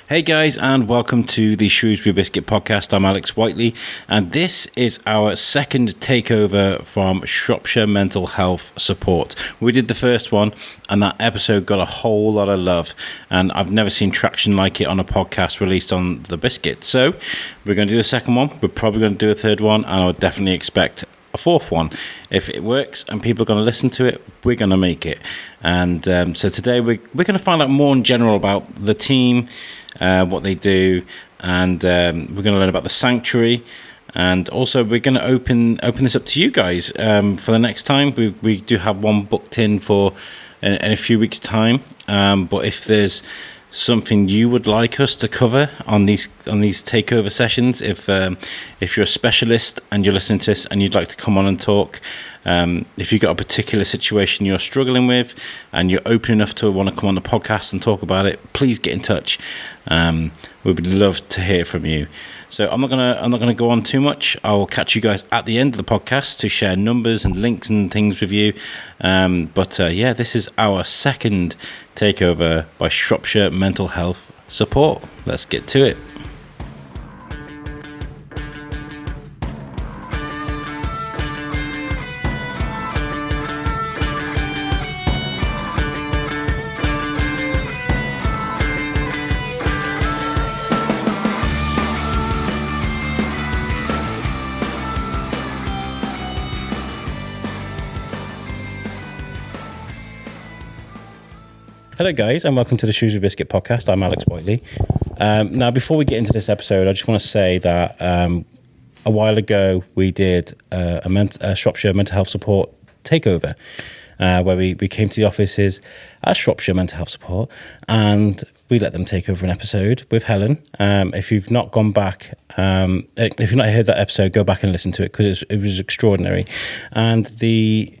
Hey guys, and welcome to the Shrewsbury Biscuit podcast. I'm Alex Whiteley, and this is our second takeover from Shropshire Mental Health Support. We did the first one, and that episode got a whole lot of love, and I've never seen traction like it on a podcast released on the Biscuit. So we're going to do the second one. We're probably going to do a third one, and I would definitely expect a fourth one. If it works and people are going to listen to it, we're going to make it. And so today we're going to find out more in general about the team, what they do, and we're going to learn about the sanctuary, and also we're going to open this up to you guys for the next time. We do have one booked in for in a few weeks' time, but if there's something you would like us to cover on these takeover sessions, if you're a specialist and you're listening to this and you'd like to come on and talk, if you've got a particular situation you're struggling with and you're open enough to want to come on the podcast and talk about it, please get in touch. We'd love to hear from you. So I'm not gonna go on too much. I'll catch you guys at the end of the podcast to share numbers and links and things with you. But this is our second takeover by Shropshire Mental Health Support. Let's get to it. Hello guys, and welcome to the Shrewsbury Biscuit podcast. I'm Alex Whiteley. Now, before we get into this episode, I just want to say that a while ago we did a Shropshire Mental Health Support takeover, where we came to the offices at Shropshire Mental Health Support and we let them take over an episode with Helen. If you've not gone back, if you've not heard that episode, go back and listen to it because it was extraordinary. And the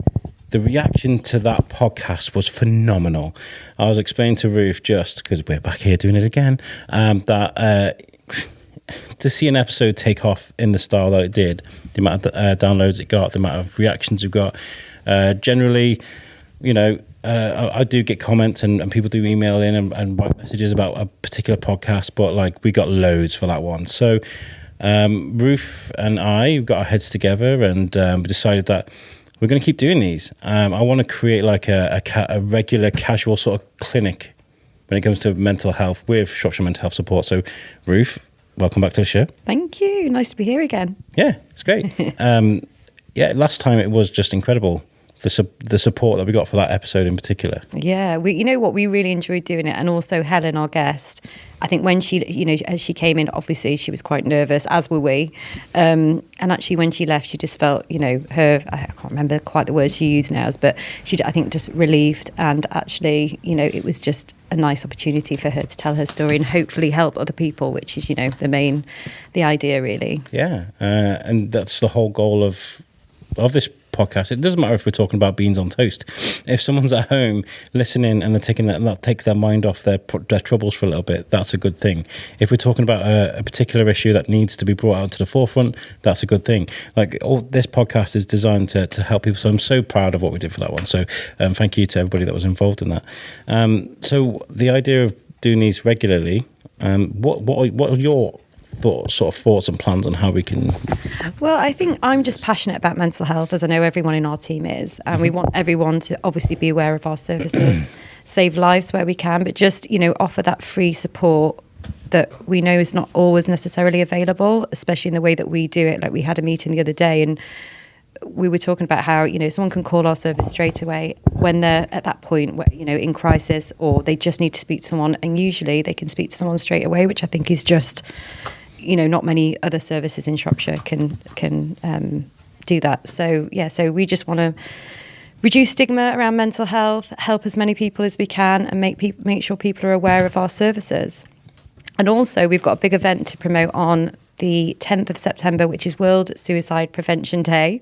reaction to that podcast was phenomenal. I was explaining to Ruth, just because we're back here doing it again, that to see an episode take off in the style that it did, the amount of downloads it got, the amount of reactions it got, generally, I do get comments and people do email in and write messages about a particular podcast, but like we got loads for that one. So Ruth and I got our heads together and we decided that we're going to keep doing these. I want to create like a regular, casual sort of clinic when it comes to mental health with Shropshire Mental Health Support. So, Ruth, welcome back to the show. Thank you. Nice to be here again. Yeah, it's great. Last time it was just incredible. The support that we got for that episode in particular. Yeah, we really enjoyed doing it, and also Helen, our guest. I think when she, as she came in, obviously she was quite nervous, as were we. And actually, when she left, she just felt, I can't remember quite the words she used now, but she, I think, just relieved. And actually, it was just a nice opportunity for her to tell her story and hopefully help other people, which is, the idea really. Yeah, and that's the whole goal of this podcast. It doesn't matter if we're talking about beans on toast. If someone's at home listening and they're taking that takes their mind off their troubles for a little bit, that's a good thing. If we're talking about a particular issue that needs to be brought out to the forefront, that's a good thing. Like this podcast is designed to help people. So I'm so proud of what we did for that one. So thank you to everybody that was involved in that. So the idea of doing these regularly, what are your thoughts and plans on how we can? Well, I think I'm just passionate about mental health, as I know everyone in our team is, and we want everyone to obviously be aware of our services, save lives where we can, but just offer that free support that we know is not always necessarily available, especially in the way that we do it. Like we had a meeting the other day and we were talking about how someone can call our service straight away when they're at that point where in crisis, or they just need to speak to someone, and usually they can speak to someone straight away, which I think is just not many other services in Shropshire can do that. So we just want to reduce stigma around mental health, help as many people as we can, and make sure people are aware of our services. And also, we've got a big event to promote on the 10th of September, which is World Suicide Prevention Day.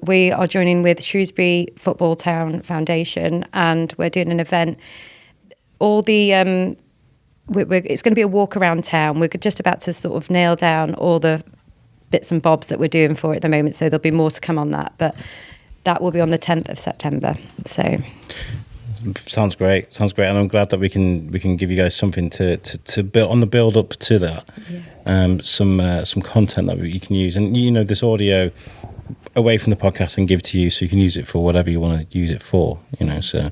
We are joining with Shrewsbury Football Town Foundation, and we're doing an event. It's going to be a walk around town. We're just about to sort of nail down all the bits and bobs that we're doing for it at the moment, so there'll be more to come on that. But that will be on the 10th of September. So Sounds great. And I'm glad that we can give you guys something to build on the build up to that. Yeah. Some content that you can use, and this audio away from the podcast and give to you, so you can use it for whatever you want to use it for. So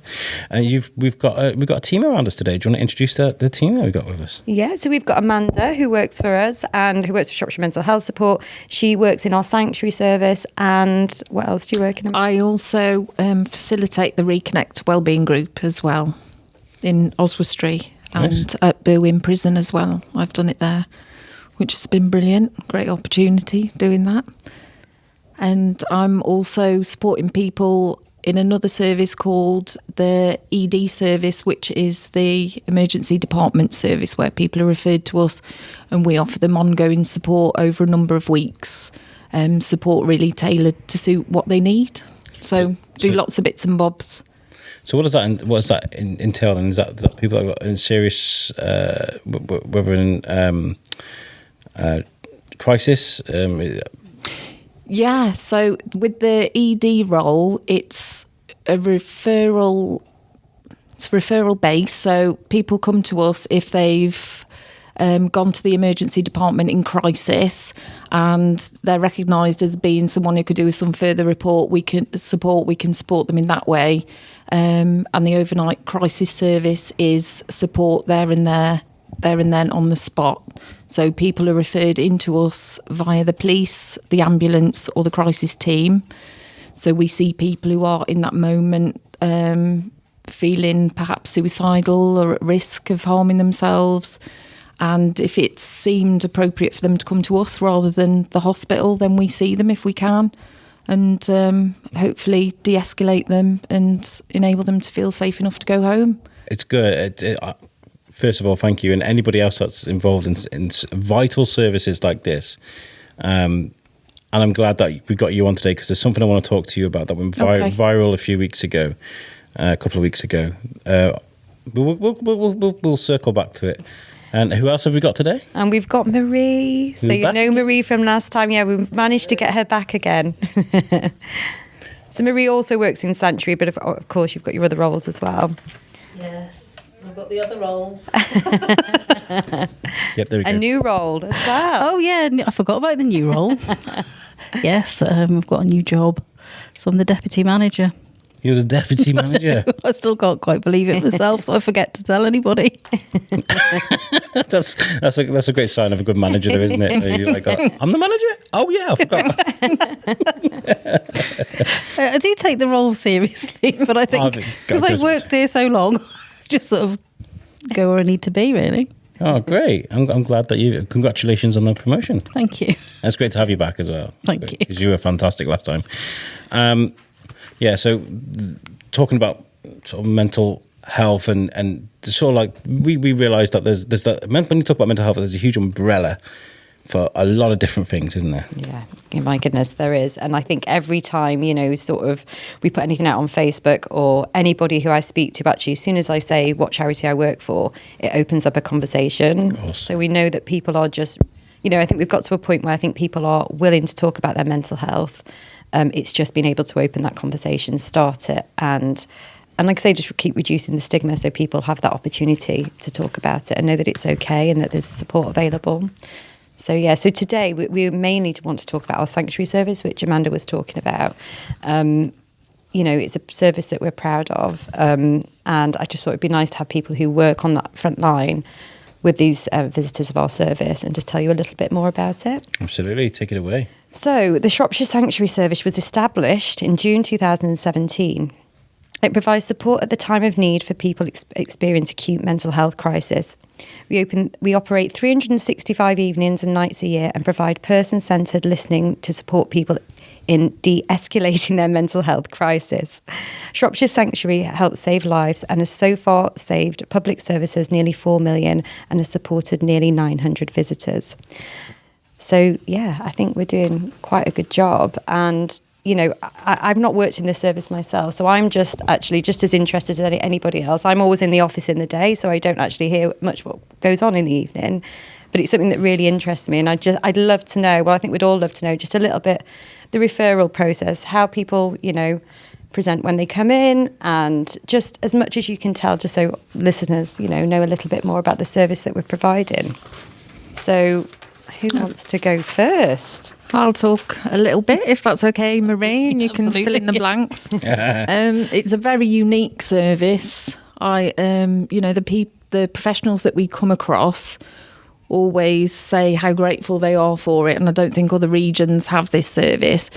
we've got a team around us today. Do you want to introduce the team that we've got with us? Yeah, so we've got Amanda, who works for us and who works for Shropshire Mental Health Support. She works in our sanctuary service. And what else do you work in? I also facilitate the Reconnect Wellbeing Group as well in Oswestry and at Berwyn Prison as well. I've done it there, which has been brilliant. Great opportunity doing that. And I'm also supporting people in another service called the ED service, which is the emergency department service, where people are referred to us and we offer them ongoing support over a number of weeks, support really tailored to suit what they need. So do lots of bits and bobs. So what does that entail? And is that people that are in serious, whether in crisis? Yeah, so with the ED role, it's a referral base. So people come to us if they've gone to the emergency department in crisis and they're recognised as being someone who could do with some further report. We can support them in that way. And the overnight crisis service is support there and then on the spot. So people are referred into us via the police, the ambulance or the crisis team. So we see people who are in that moment feeling perhaps suicidal or at risk of harming themselves. And if it's seemed appropriate for them to come to us rather than the hospital, then we see them if we can and hopefully de-escalate them and enable them to feel safe enough to go home. It's good. First of all, thank you. And anybody else that's involved in vital services like this. And I'm glad that we got you on today, because there's something I want to talk to you about that went viral a couple of weeks ago. We'll circle back to it. And who else have we got today? And we've got Maree. So you know Maree from last time. Yeah, we've managed to get her back again. So Maree also works in Sanctuary, but of course you've got your other roles as well. Yes. I've got the other roles. Yep, there we go. A new role as well. Oh, yeah, I forgot about the new role. Yes, I've got a new job. So I'm the deputy manager. You're the deputy manager? I still can't quite believe it myself, so I forget to tell anybody. That's a great sign of a good manager, though, isn't it? You're like, I'm the manager? Oh, yeah, I forgot. I do take the role seriously, but I think because I've worked here so long, just sort of go where I need to be, really. Oh, great. I'm glad that congratulations on the promotion. Thank you. It's great to have you back as well. Thank you. Because you were fantastic last time. So talking about sort of mental health and sort of like we realised that there's that, when you talk about mental health, there's a huge umbrella for a lot of different things, isn't there? Yeah, my goodness, there is. And I think every time, sort of we put anything out on Facebook, or anybody who I speak to, actually, as soon as I say what charity I work for, it opens up a conversation. Awesome. So we know that people are just, I think we've got to a point where I think people are willing to talk about their mental health. It's just being able to open that conversation, start it, and like I say, just keep reducing the stigma so people have that opportunity to talk about it and know that it's okay and that there's support available. So today we mainly want to talk about our sanctuary service, which Amanda was talking about. It's a service that we're proud of, and I just thought it'd be nice to have people who work on that front line with these visitors of our service and just tell you a little bit more about it. Absolutely, take it away. So the Shropshire Sanctuary Service was established in June 2017. It provides support at the time of need for people experience acute mental health crisis. We operate 365 evenings and nights a year and provide person-centred listening to support people in de-escalating their mental health crisis. Shropshire Sanctuary helps save lives and has so far saved public services nearly 4 million and has supported nearly 900 visitors. So, I think we're doing quite a good job. And, I've not worked in this service myself, so I'm just as interested as anybody else. I'm always in the office in the day, so I don't actually hear much what goes on in the evening. But it's something that really interests me. And I'd love to know, I think we'd all love to know just a little bit, the referral process, how people, present when they come in, and just as much as you can tell, just so listeners, know a little bit more about the service that we're providing. So who wants to go first? I'll talk a little bit, if that's okay, Maree, and you can fill in the blanks. It's a very unique service. The professionals that we come across always say how grateful they are for it, and I don't think other regions have this service.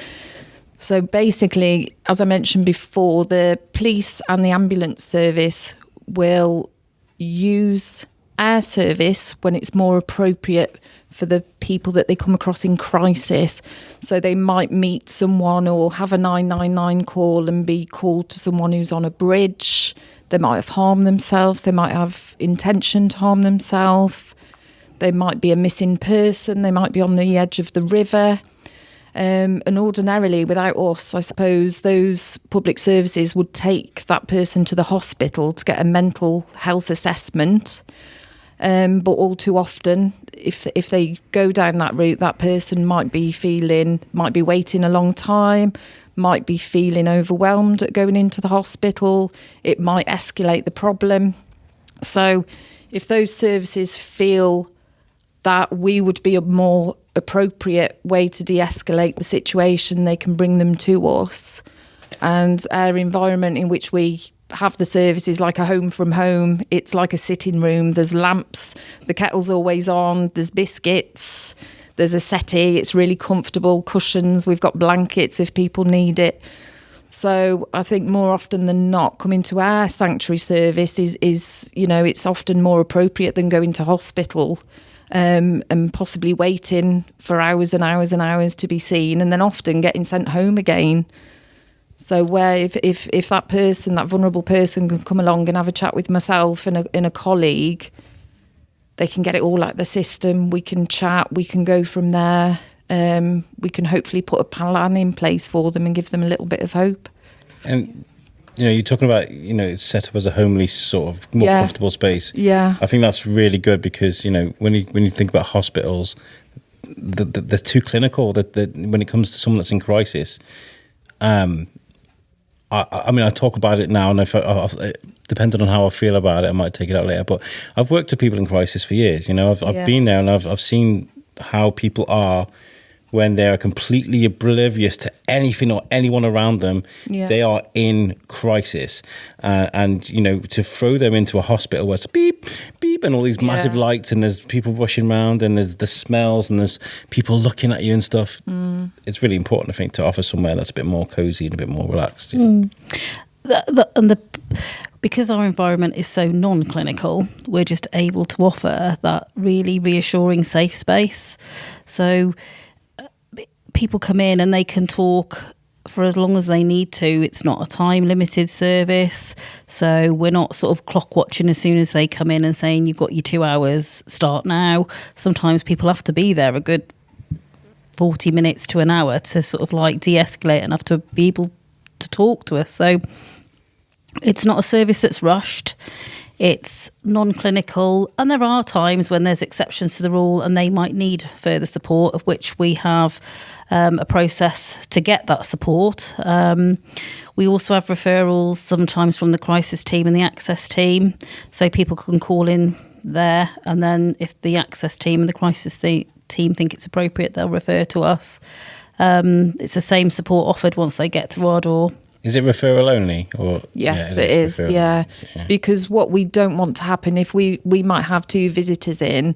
So basically, as I mentioned before, the police and the ambulance service will use our service when it's more appropriate for the people that they come across in crisis. So they might meet someone or have a 999 call and be called to someone who's on a bridge. They might have harmed themselves. They might have intention to harm themselves. They might be a missing person. They might be on the edge of the river. And ordinarily, without us, I suppose those public services would take that person to the hospital to get a mental health assessment. But all too often, if they go down that route, that person might be waiting a long time, might be feeling overwhelmed at going into the hospital. It might escalate the problem. So if those services feel that we would be a more appropriate way to de-escalate the situation, they can bring them to us. And our environment in which we have the services like a home from home. It's like a sitting room. There's lamps, the kettle's always on, there's biscuits, there's a settee, it's really comfortable, cushions, we've got blankets if people need it. So I think more often than not, coming to our sanctuary service is it's often more appropriate than going to hospital and possibly waiting for hours and hours and hours to be seen, and then often getting sent home again. So where if that person, that vulnerable person, can come along and have a chat with myself and a colleague, they can get it all out of the system. We can chat, we can go from there. We can hopefully put a plan in place for them and give them a little bit of hope. And you're talking about it's set up as a homely sort of more comfortable space. Yeah, I think that's really good because when you think about hospitals, they're too clinical. That when it comes to someone that's in crisis. I talk about it now, and if depending on how I feel about it, I might take it out later. But I've worked with people in crisis for years. I've been there, and I've seen how people are when they are completely oblivious to anything or anyone around them. Yeah. They are in crisis, and to throw them into a hospital where it's beep beep and all these massive lights, and there's people rushing around, and there's the smells, and there's people looking at you and stuff. It's really important, I think, to offer somewhere that's a bit more cozy and a bit more relaxed. Because our environment is so non-clinical, we're just able to offer that really reassuring safe space. So people come in and they can talk for as long as they need to. It's not a time limited service, so we're not sort of clock watching as soon as they come in and saying you've got your 2 hours, start now. Sometimes people have to be there a good 40 minutes to an hour to sort of like de-escalate and have to be able to talk to us. So it's not a service that's rushed. It's non-clinical, and there are times when there's exceptions to the rule and they might need further support, of which we have a process to get that support. We also have referrals sometimes from the crisis team and the access team, so people can call in there, and then if the access team and the crisis team think it's appropriate, they'll refer to us. It's the same support offered once they get through our door. Is it referral only? Or yes, it is. Yeah. Because what we don't want to happen, if we might have 2 visitors in,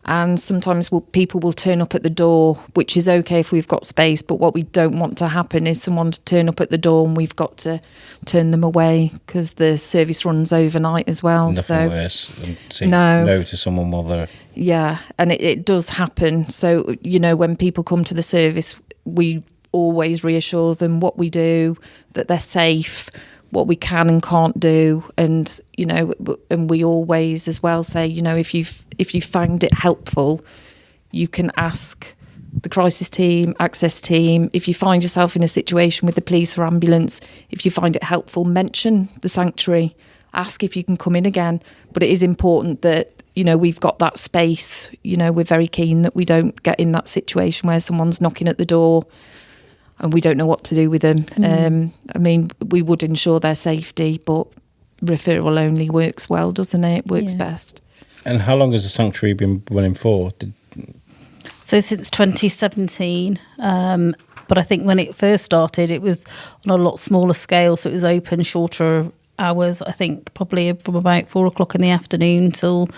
and sometimes people will turn up at the door, which is okay if we've got space, but what we don't want to happen is someone to turn up at the door and we've got to turn them away because the service runs overnight as well. Nothing worse than saying no to someone while they're... Yeah, and it does happen. So, when people come to the service, we always reassure them what we do, that they're safe, what we can and can't do, and and we always as well say, if you find it helpful, you can ask the crisis team, access team. If you find yourself in a situation with the police or ambulance, if you find it helpful, mention the sanctuary, ask if you can come in again. But it is important that we've got that space. We're very keen that we don't get in that situation where someone's knocking at the door and we don't know what to do with them. I mean, we would ensure their safety, but referral only works well, doesn't it? It works best. And how long has the sanctuary been running for? So since 2017, but I think when it first started, it was on a lot smaller scale, so it was open shorter hours. I think probably from about 4 o'clock in the afternoon till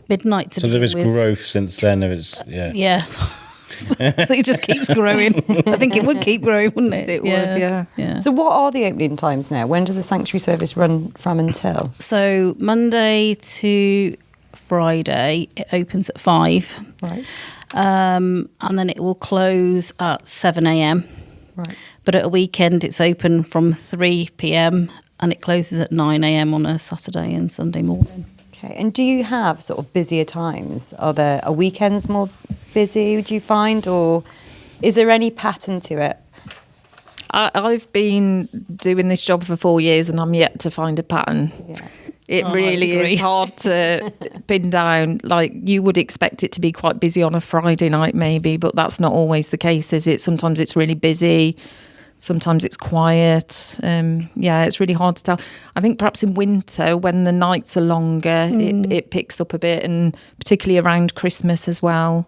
midnight. So there is growth since then. Yeah. So it just keeps growing. I think it would keep growing, wouldn't it? It would, yeah. So what are the opening times now? When does the sanctuary service run from until? So Monday to Friday, it opens at 5. Right. And then it will close at 7 a.m. Right. But at a weekend, it's open from 3 p.m. and it closes at 9 a.m. on a Saturday and Sunday morning. Okay. And do you have sort of busier times? Are weekends more busy, would you find? Or is there any pattern to it? I've been doing this job for 4 years and I'm yet to find a pattern. Yeah. It really is hard to pin down. Like, you would expect it to be quite busy on a Friday night maybe, but that's not always the case, is it? Sometimes it's really busy, sometimes it's quiet. It's really hard to tell. I think perhaps in winter, when the nights are longer, it picks up a bit, and particularly around Christmas as well.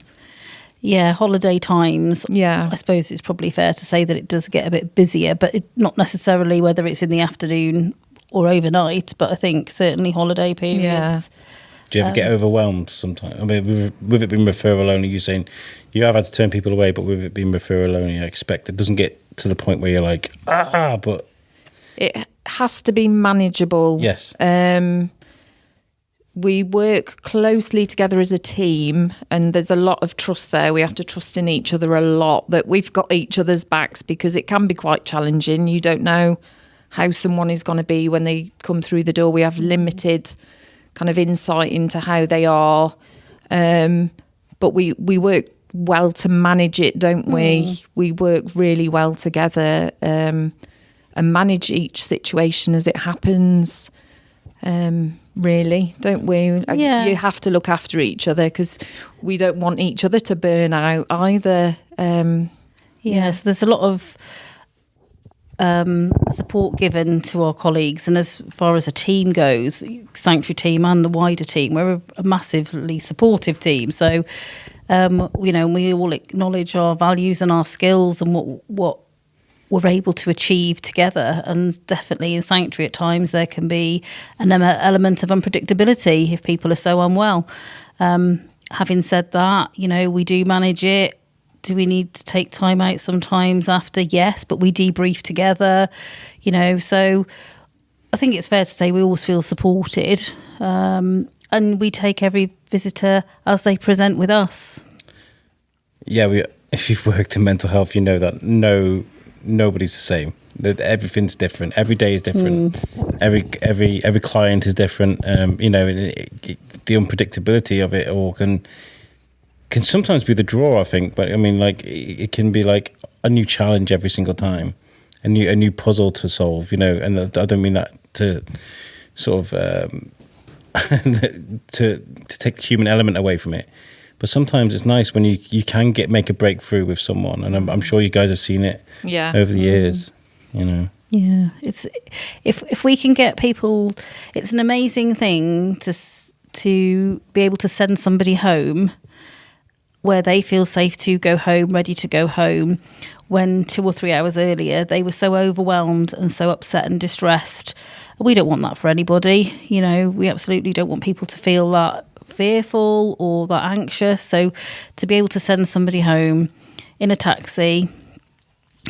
Yeah, holiday times. Yeah. I suppose it's probably fair to say that it does get a bit busier, but not necessarily whether it's in the afternoon or overnight, but I think certainly holiday periods. Yeah. Do you ever get overwhelmed sometimes? I mean, with it being referral only, you're saying you have had to turn people away, but with it being referral only, I expect it doesn't get to the point where you're like, but... It has to be manageable. Yes. We work closely together as a team, and there's a lot of trust there. We have to trust in each other a lot, that we've got each other's backs, because it can be quite challenging. You don't know how someone is going to be when they come through the door. We have limited kind of insight into how they are, but we work well to manage it, don't we? We work really well together, and manage each situation as it happens, really, don't we? Yeah. You have to look after each other, because we don't want each other to burn out either. So there's a lot of support given to our colleagues, and as far as a team goes, sanctuary team and the wider team, we're a massively supportive team. So we all acknowledge our values and our skills and what we're able to achieve together. And definitely in sanctuary at times there can be an element of unpredictability if people are so unwell. Having said that, we do manage it. Do we need to take time out sometimes after? Yes, but we debrief together, so I think it's fair to say we always feel supported, and we take every visitor as they present with us. Yeah, if you've worked in mental health, you know that nobody's the same. That everything's different. Every day is different. Every client is different. The unpredictability of it all can sometimes be the draw, I think. But I mean, like, it can be like a new challenge every single time, a new puzzle to solve. And I don't mean that to sort of to take the human element away from it. But sometimes it's nice when you can make a breakthrough with someone, and I'm sure you guys have seen it over the years. Yeah, it's if we can get people, it's an amazing thing to be able to send somebody home where they feel safe to go home, ready to go home, when 2 or 3 hours earlier they were so overwhelmed and so upset and distressed. We don't want that for anybody. We absolutely don't want people to feel that fearful or that anxious. So to be able to send somebody home in a taxi,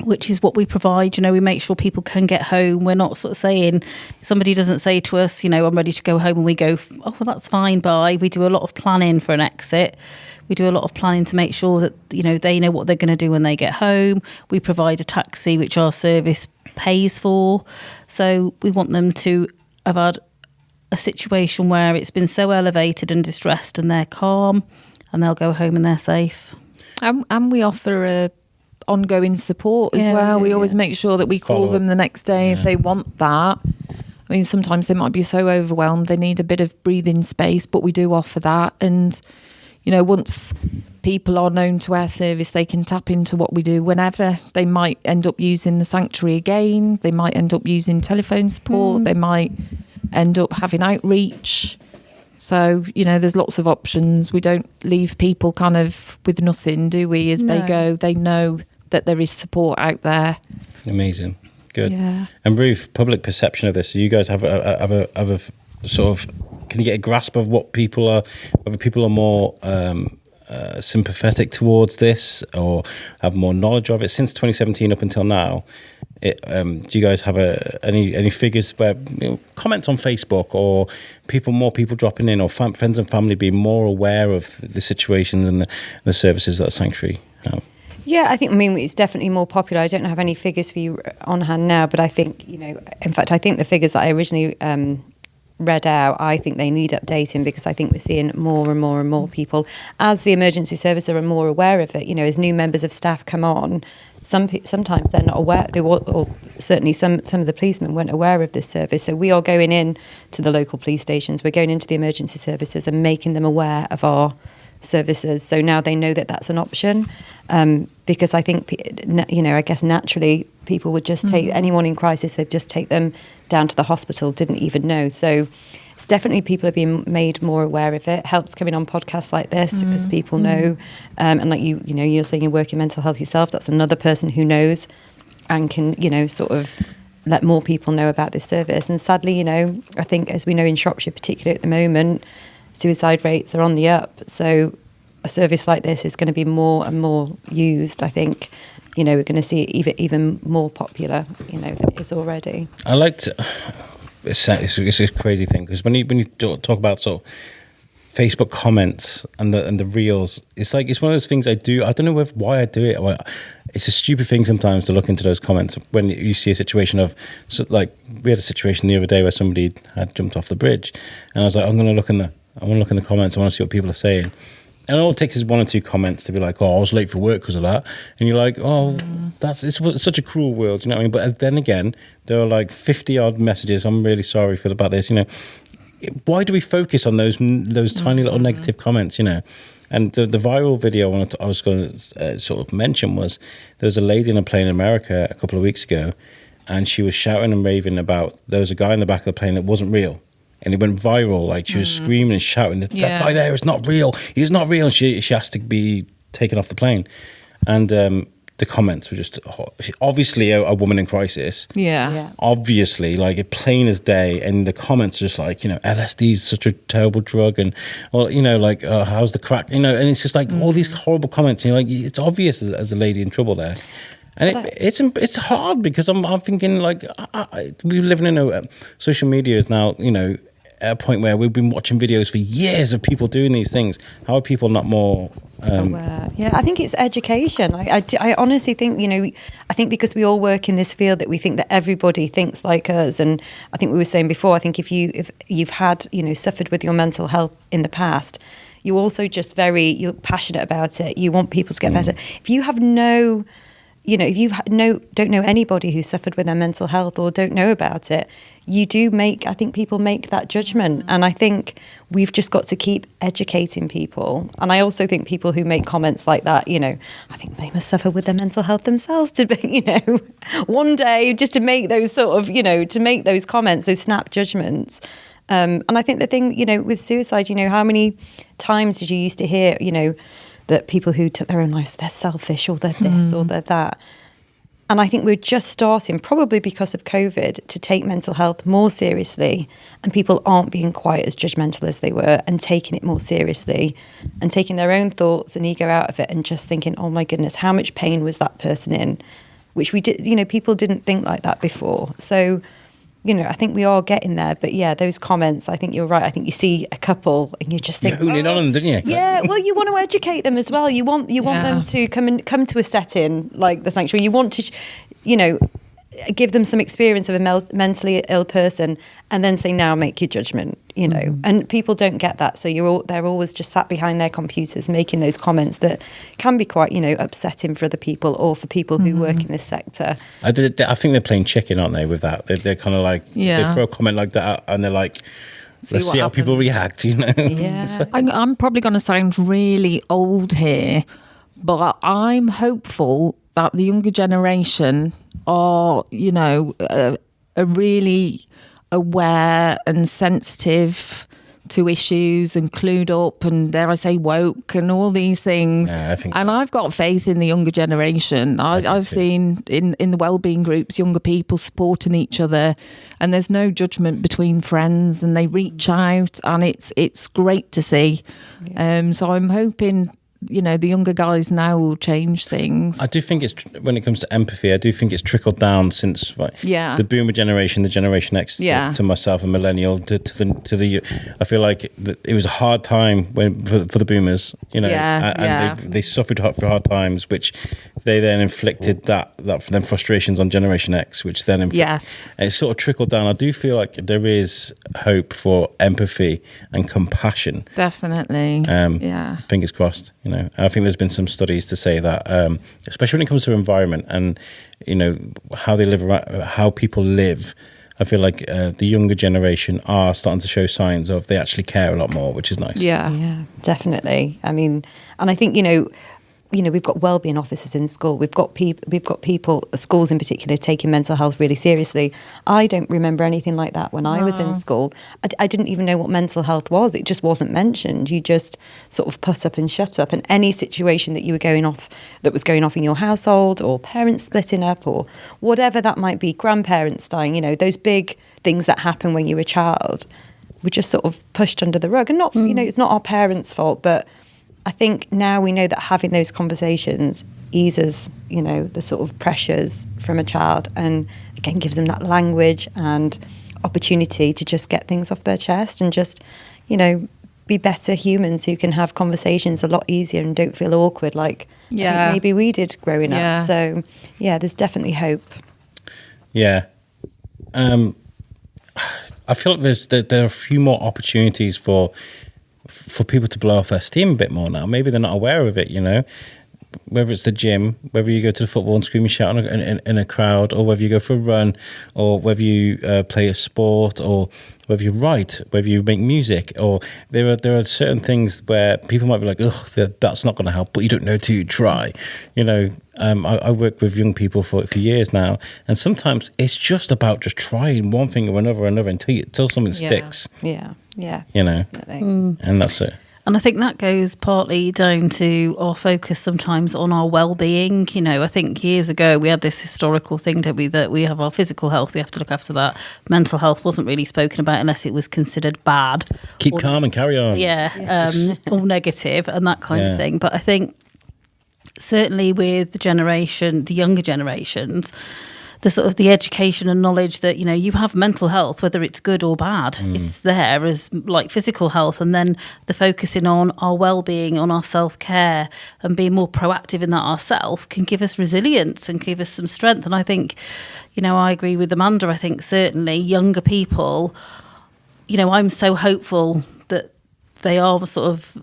which is what we provide, we make sure people can get home. We're not sort of saying, somebody doesn't say to us, I'm ready to go home, and we go, oh, well, that's fine, bye. We do a lot of planning for an exit. We do a lot of planning to make sure that, they know what they're going to do when they get home. We provide a taxi, which our service pays for. So we want them to have had a situation where it's been so elevated and distressed, and they're calm, and they'll go home and they're safe. And we offer ongoing support as well. We always make sure that we call them the next day if they want that. I mean, sometimes they might be so overwhelmed they need a bit of breathing space, but we do offer that. And once people are known to our service, they can tap into what we do whenever. They might end up using the sanctuary again. They might end up using telephone support. They might end up having outreach. So, there's lots of options. We don't leave people kind of with nothing, do we? As they go, they know that there is support out there. Amazing. Good. Yeah. And Ruth, public perception of this. So you guys have a sort of, can you get a grasp of what people are, whether people are more sympathetic towards this or have more knowledge of it since 2017 up until now? Do you guys have any figures where comments on Facebook or more people dropping in or friends and family being more aware of the situations and the services that Sanctuary have? Yeah, I think, it's definitely more popular. I don't have any figures for you on hand now, but I think, in fact, I think the figures that I originally read out, I think they need updating, because I think we're seeing more and more and more people, as the emergency services are more aware of it, as new members of staff come on, sometimes they're not aware, or certainly some of the policemen weren't aware of this service. So we are going in to the local police stations, we're going into the emergency services and making them aware of our services, so now they know that that's an option, because I think I guess naturally people would just take anyone in crisis, they'd just take them down to the hospital, didn't even know. So it's definitely, people are being made more aware of it. Helps coming on podcasts like this, because people know, and like you're saying you work in mental health yourself, that's another person who knows and can sort of let more people know about this service. And sadly, I think, as we know in Shropshire particularly at the moment, suicide rates are on the up, so a service like this is going to be more and more used. I think, we're going to see it even more popular, than it is already. I like to. It's a crazy thing, because when you talk about sort of Facebook comments and the reels, it's like, it's one of those things I do. I don't know why I do it. It's a stupid thing sometimes to look into those comments when you see a situation of, so like we had a situation the other day where somebody had jumped off the bridge, and I was like, I want to look in the comments. I want to see what people are saying. And all it takes is one or two comments to be like, oh, I was late for work because of that. And you're like, oh, it's such a cruel world, you know what I mean? But then again, there are like 50 odd messages. I'm really sorry about this, Why do we focus on those tiny little negative comments, And the viral video I was going to sort of mention was, there was a lady on a plane in America a couple of weeks ago, and she was shouting and raving about, there was a guy in the back of the plane that wasn't real. And it went viral, like she was screaming and shouting, that guy there is not real, he's not real. And she has to be taken off the plane. And the comments were just, obviously a woman in crisis. Yeah. Obviously, like plain as day. And the comments are just like, LSD is such a terrible drug. And, how's the crack? And it's just like all these horrible comments. Like, it's obvious as a lady in trouble there. And it's hard, because I'm thinking, like, we're living in social media is now, at a point where we've been watching videos for years of people doing these things. How are people not more aware? Yeah, I think it's education. I honestly think, I think because we all work in this field, that we think that everybody thinks like us. And I think we were saying before, I think if you've had, suffered with your mental health in the past, you also just you're passionate about it. You want people to get better. If you have if you don't know anybody who's suffered with their mental health or don't know about it, I think people make that judgment. And I think we've just got to keep educating people. And I also think people who make comments like that, I think they must suffer with their mental health themselves to be, one day just to make those sort of, to make those comments, those snap judgments. And I think the thing, with suicide, how many times did you used to hear, that people who took their own lives, they're selfish, or they're this, or they're that. And I think we're just starting, probably because of COVID, to take mental health more seriously, and people aren't being quite as judgmental as they were, and taking it more seriously, and taking their own thoughts and ego out of it, and just thinking, oh my goodness, how much pain was that person in? Which we did, people didn't think like that before. So, I think we are getting there. But yeah, those comments, I think you're right. I think you see a couple and you just think, you're hooning on them, didn't you? Yeah, well, you want to educate them as well. You want them to come to a setting like the Sanctuary. You want to, give them some experience of a mentally ill person, and then say, now make your judgment, And people don't get that. So they're always just sat behind their computers making those comments that can be quite, upsetting for other people or for people who work in this sector. I think they're playing chicken, aren't they, with that? They're kind of like, they throw a comment like that and they're like, let's see how people react, you know. Yeah. I'm probably going to sound really old here, but I'm hopeful that the younger generation are, you know, are really aware and sensitive to issues and clued up and, dare I say, woke and all these things. Yeah, I think and so. I've got faith in the younger generation. I've seen in the wellbeing groups younger people supporting each other, and there's no judgment between friends, and they reach out, and it's great to see. So I'm hoping, you know, the younger guys now will change things. I do think it's, when it comes to empathy, I do think it's trickled down since the boomer generation, the Generation X, to myself, a millennial, to the. I feel like it was a hard time for the boomers, you know, and they suffered for hard times, which they then inflicted that them frustrations on Generation X, which then and it sort of trickled down. I do feel like there is hope for empathy and compassion. Definitely. Fingers crossed. You know, I think there's been some studies to say that, especially when it comes to environment and, you know, how they live around, how people live. I feel like the younger generation are starting to show signs of they actually care a lot more, which is nice. Yeah, definitely. I mean, and I think, you know, we've got wellbeing officers in school. We've got people, schools in particular, taking mental health really seriously. I don't remember anything like that when I was in school. I didn't even know what mental health was. It just wasn't mentioned. You just sort of put up and shut up. And any situation that was going off in your household, or parents splitting up, or whatever that might be, grandparents dying, you know, those big things that happen when you were a child, were just sort of pushed under the rug. And not, you know, it's not our parents' fault, but I think now we know that having those conversations eases, you know, the sort of pressures from a child, and again gives them that language and opportunity to just get things off their chest and just, you know, be better humans who can have conversations a lot easier and don't feel awkward like I think maybe we did growing up. So there's definitely hope. Yeah. I feel like there are a few more opportunities for people to blow off their steam a bit more now. Maybe they're not aware of it, you know, whether it's the gym, whether you go to the football and scream and shout in a crowd, or whether you go for a run, or whether you play a sport, or whether you write, whether you make music, or there are certain things where people might be like, oh, that's not going to help, but you don't know till you try. You know, I work with young people for years now, and sometimes it's just about just trying one thing or another until something sticks. Yeah. You know, and that's it. And I think that goes partly down to our focus sometimes on our well-being. You know, I think years ago we had this historical thing, didn't we, that we have our physical health, we have to look after that. Mental health wasn't really spoken about unless it was considered bad. Keep calm and carry on. Or negative and that kind of thing. But I think certainly with the younger generations, the sort of the education and knowledge that, you know, you have mental health, whether it's good or bad, it's there as like physical health, and then the focusing on our well-being, on our self-care, and being more proactive in that ourselves can give us resilience and give us some strength. And I think, you know, I agree with Amanda. I think certainly younger people, you know, I'm so hopeful that they are sort of,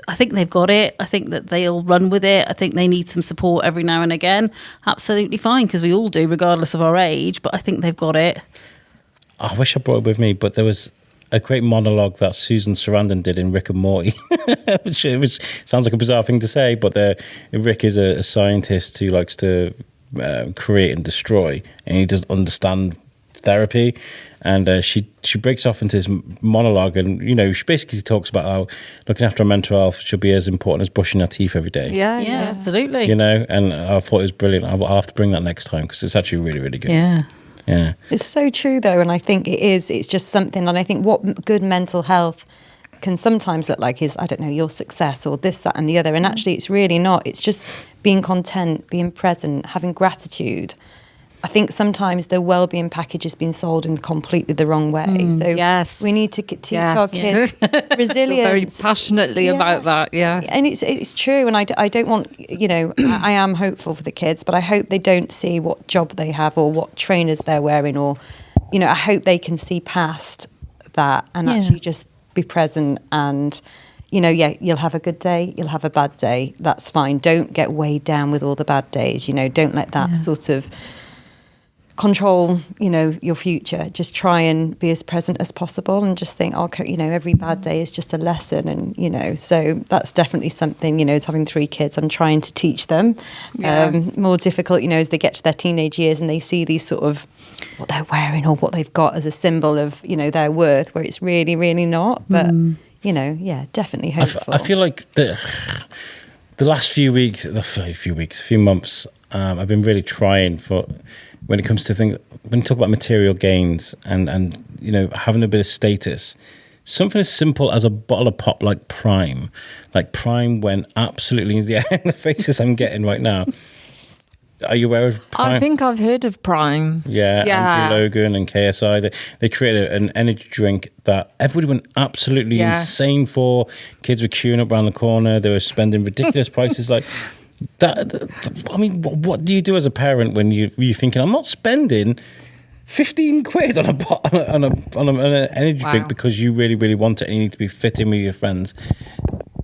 I think they've got it. I think that they'll run with it. I think they need some support every now and again. Absolutely fine, because we all do, regardless of our age. But I think they've got it. I wish I brought it with me, but there was a great monologue that Susan Sarandon did in Rick and Morty, which sounds like a bizarre thing to say, but Rick is a scientist who likes to create and destroy, and he doesn't understand therapy. And she breaks off into this monologue, and, you know, she basically talks about how looking after our mental health should be as important as brushing our teeth every day. Yeah, absolutely. You know, and I thought it was brilliant. I'll have to bring that next time, because it's actually really, really good. Yeah. It's so true, though, and I think it's just something, and I think what good mental health can sometimes look like is, I don't know, your success or this, that and the other, and actually it's really not. It's just being content, being present, having gratitude. I think sometimes the wellbeing package has been sold in completely the wrong way. So we need to teach our kids resilience. Very passionately about that, And it's true. And I don't want, you know, I am hopeful for the kids, but I hope they don't see what job they have or what trainers they're wearing, or, you know, I hope they can see past that and actually just be present. And, you know, you'll have a good day, you'll have a bad day. That's fine. Don't get weighed down with all the bad days. You know, don't let that sort of control, your future. Just try and be as present as possible, and just think, every bad day is just a lesson. And, so that's definitely something, as having 3 kids, I'm trying to teach them. Yes. More difficult, as they get to their teenage years and they see these sort of what they're wearing or what they've got as a symbol of, their worth, where it's really, really not. But, definitely hopeful. I feel like the last few months, I've been really trying for, when it comes to things, when you talk about material gains and having a bit of status, something as simple as a bottle of pop like Prime went absolutely, the faces I'm getting right now. Are you aware of Prime? I think I've heard of Prime. Yeah. Andrew Logan and KSI, they created an energy drink that everybody went absolutely insane for. Kids were queuing up around the corner. They were spending ridiculous prices like that. I mean, what do you do as a parent when you're thinking, I'm not spending 15 quid on an energy drink because you really, really want it and you need to be fitting with your friends?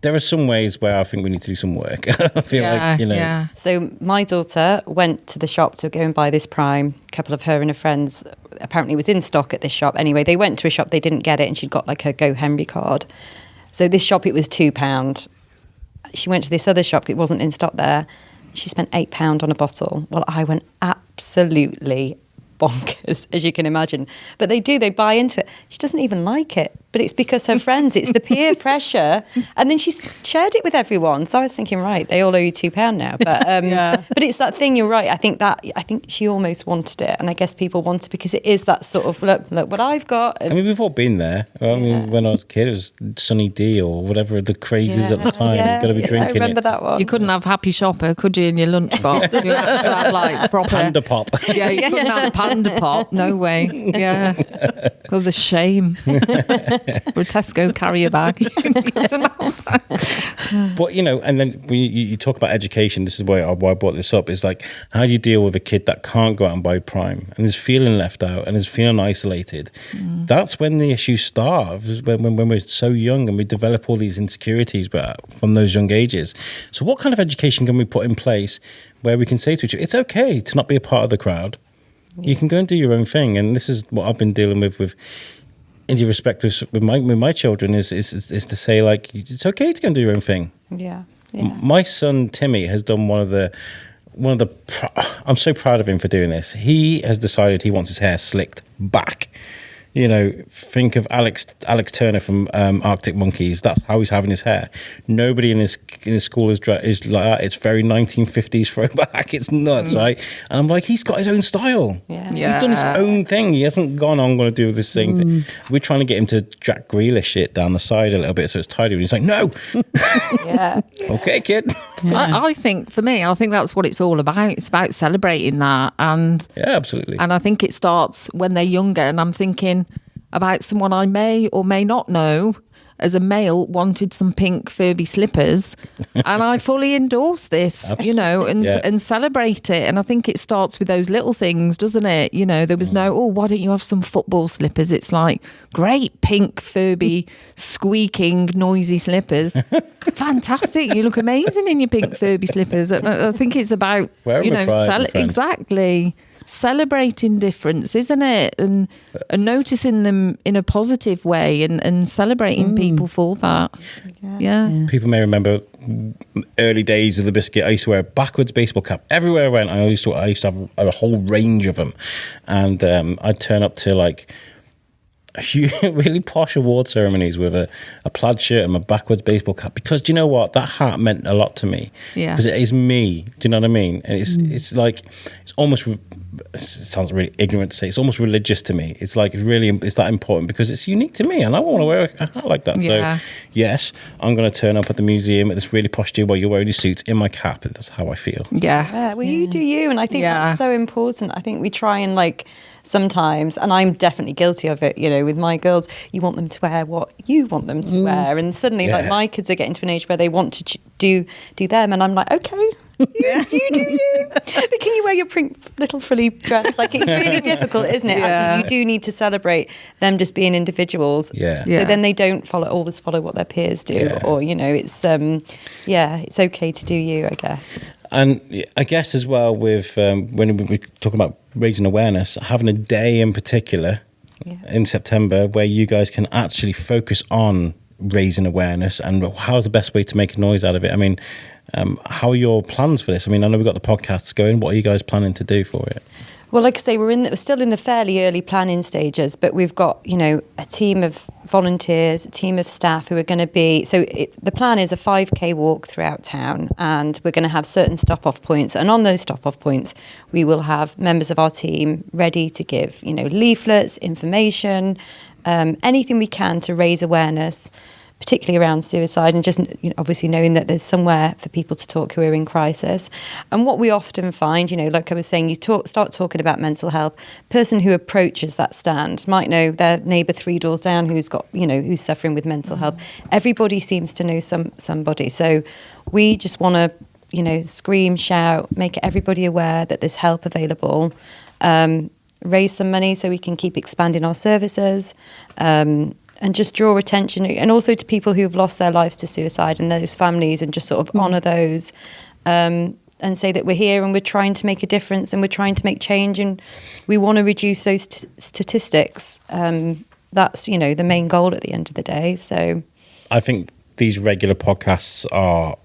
There are some ways where I think we need to do some work. I feel like. So my daughter went to the shop to go and buy this Prime. A couple of her and her friends apparently was in stock at this shop. Anyway, they went to a shop, they didn't get it, and she'd got like her Go Henry card. So this shop, it was £2. She went to this other shop, it wasn't in stock there. She spent £8 on a bottle. Well, I went absolutely bonkers, as you can imagine. But they buy into it. She doesn't even like it, but it's because her friends, it's the peer pressure. And then she shared it with everyone. So I was thinking, right, they all owe you £2 now. But but it's that thing, you're right. I think she almost wanted it. And I guess people want it because it is that sort of, look what I've got. And, I mean, we've all been there. I mean, when I was a kid, it was Sunny D or whatever the crazes at the time. You've got to be drinking I remember that one. You couldn't have Happy Shopper, could you, in your lunchbox? You had to have like proper Panda Pop. Yeah, you couldn't have Panda Pop. No way. Yeah, because of shame. Or a Tesco carrier bag. But and then when you talk about education, this is why I brought this up. Is like, how do you deal with a kid that can't go out and buy Prime and is feeling left out and is feeling isolated? That's when the issues start. When we're so young and we develop all these insecurities, but from those young ages. So what kind of education can we put in place where we can say to each other, it's okay to not be a part of the crowd. You can go and do your own thing. And this is what I've been dealing with in respect with my children is to say, like, it's okay to go and do your own thing. Yeah. My son Timmy has done one of the I'm so proud of him for doing this. He has decided he wants his hair slicked back. Think of Alex Turner from Arctic Monkeys. That's how he's having his hair. Nobody in his school is like that. It's very 1950s throwback. It's nuts, right? And I'm like, he's got his own style. Yeah. He's done his own thing. He hasn't gone, I'm going to do this thing. We're trying to get him to Jack Grealish it down the side a little bit so it's tidy. And he's like, no. Yeah. Okay, kid. I think, for me, that's what it's all about. It's about celebrating that. And yeah, absolutely. And I think it starts when they're younger. And I'm thinking about someone I may or may not know as a male wanted some pink Furby slippers, and I fully endorse this, and celebrate it. And I think it starts with those little things, doesn't it? There was no, why don't you have some football slippers? It's like, great pink Furby squeaking noisy slippers. Fantastic. You look amazing in your pink Furby slippers. I think it's about, exactly. Celebrating difference, isn't it? And noticing them in a positive way and celebrating people for that. Yeah. People may remember early days of the biscuit. I used to wear a backwards baseball cap everywhere I went. I used to have a whole range of them, and I'd turn up to like really posh award ceremonies with a plaid shirt and my backwards baseball cap, because do you know what, that hat meant a lot to me. Because it is me. Do you know what I mean? And it's like, it's almost, it sounds really ignorant to say, it's almost religious to me. It's like, it's that important because it's unique to me and I want to wear a hat like that. So yes, I'm going to turn up at the museum at this really posh do while you're wearing your suits in my cap. That's how I feel. Well, you do you, and I think that's so important. I think we try and sometimes, and I'm definitely guilty of it, with my girls, you want them to wear what you want them to wear, and suddenly my kids are getting to an age where they want to do them, and I'm like, okay, you do you, but can you wear your pink little frilly dress? Like, it's really difficult, isn't it? Actually, you do need to celebrate them just being individuals, so then they don't always follow what their peers do, or it's it's okay to do you, I guess. And I guess as well with when we're talking about raising awareness, having a day in particular in September where you guys can actually focus on raising awareness, and how's the best way to make a noise out of it? I mean, how are your plans for this? I mean, I know we've got the podcasts going. What are you guys planning to do for it? Well, like I say, we're still in the fairly early planning stages, but we've got, a team of volunteers, a team of staff who are going to be... So the plan is a 5K walk throughout town, and we're going to have certain stop-off points. And on those stop-off points, we will have members of our team ready to give, leaflets, information, anything we can to raise awareness, particularly around suicide, and just obviously knowing that there's somewhere for people to talk who are in crisis. And what we often find, like I was saying, you start talking about mental health, person who approaches that stand might know their neighbour 3 doors down who's got, who's suffering with mental health. Everybody seems to know somebody. So we just want to, scream, shout, make everybody aware that there's help available, raise some money so we can keep expanding our services, and just draw attention, and also to people who have lost their lives to suicide and those families, and just sort of honour those, and say that we're here and we're trying to make a difference and we're trying to make change, and we want to reduce those statistics. That's, the main goal at the end of the day. So I think these regular podcasts are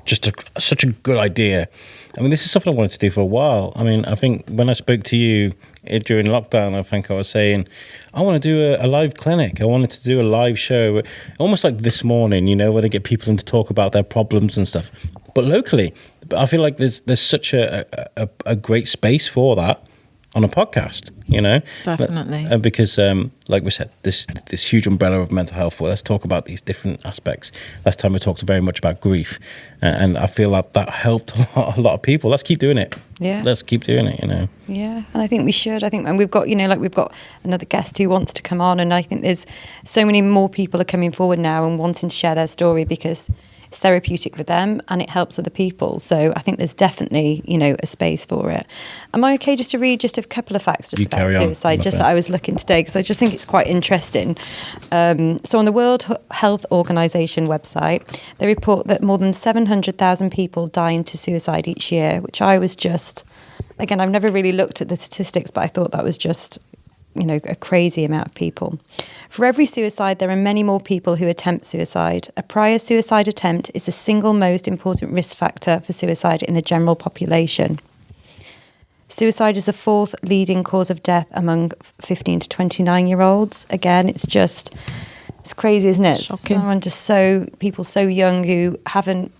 just such a good idea. I mean, this is something I wanted to do for a while. I mean, I think when I spoke to you during lockdown, I think I was saying, I want to do a live clinic. I wanted to do a live show, almost like this morning, where they get people in to talk about their problems and stuff. But locally, I feel like there's such a great space for that on a podcast, Definitely. Because like we said, this huge umbrella of mental health, well, let's talk about these different aspects. Last time we talked very much about grief, and I feel like that helped a lot of people. Let's keep doing it. Let's keep doing it. Yeah, and I think we should. I think, and we've got, we've got another guest who wants to come on, and I think there's so many more people are coming forward now and wanting to share their story because it's therapeutic for them and it helps other people. So I think there's definitely, a space for it. Am I okay just to read just a couple of facts just about suicide, just that I was looking today, because I just think it's quite interesting. So on the World Health Organization website, they report that more than 700,000 people die into suicide each year, which I was just, again, I've never really looked at the statistics, but I thought that was just, a crazy amount of people. For every suicide, there are many more people who attempt suicide. A prior suicide attempt is the single most important risk factor for suicide in the general population. Suicide is the 4th leading cause of death among 15 to 29-year-olds. Again, it's crazy, isn't it? Shocking. People so young who haven't,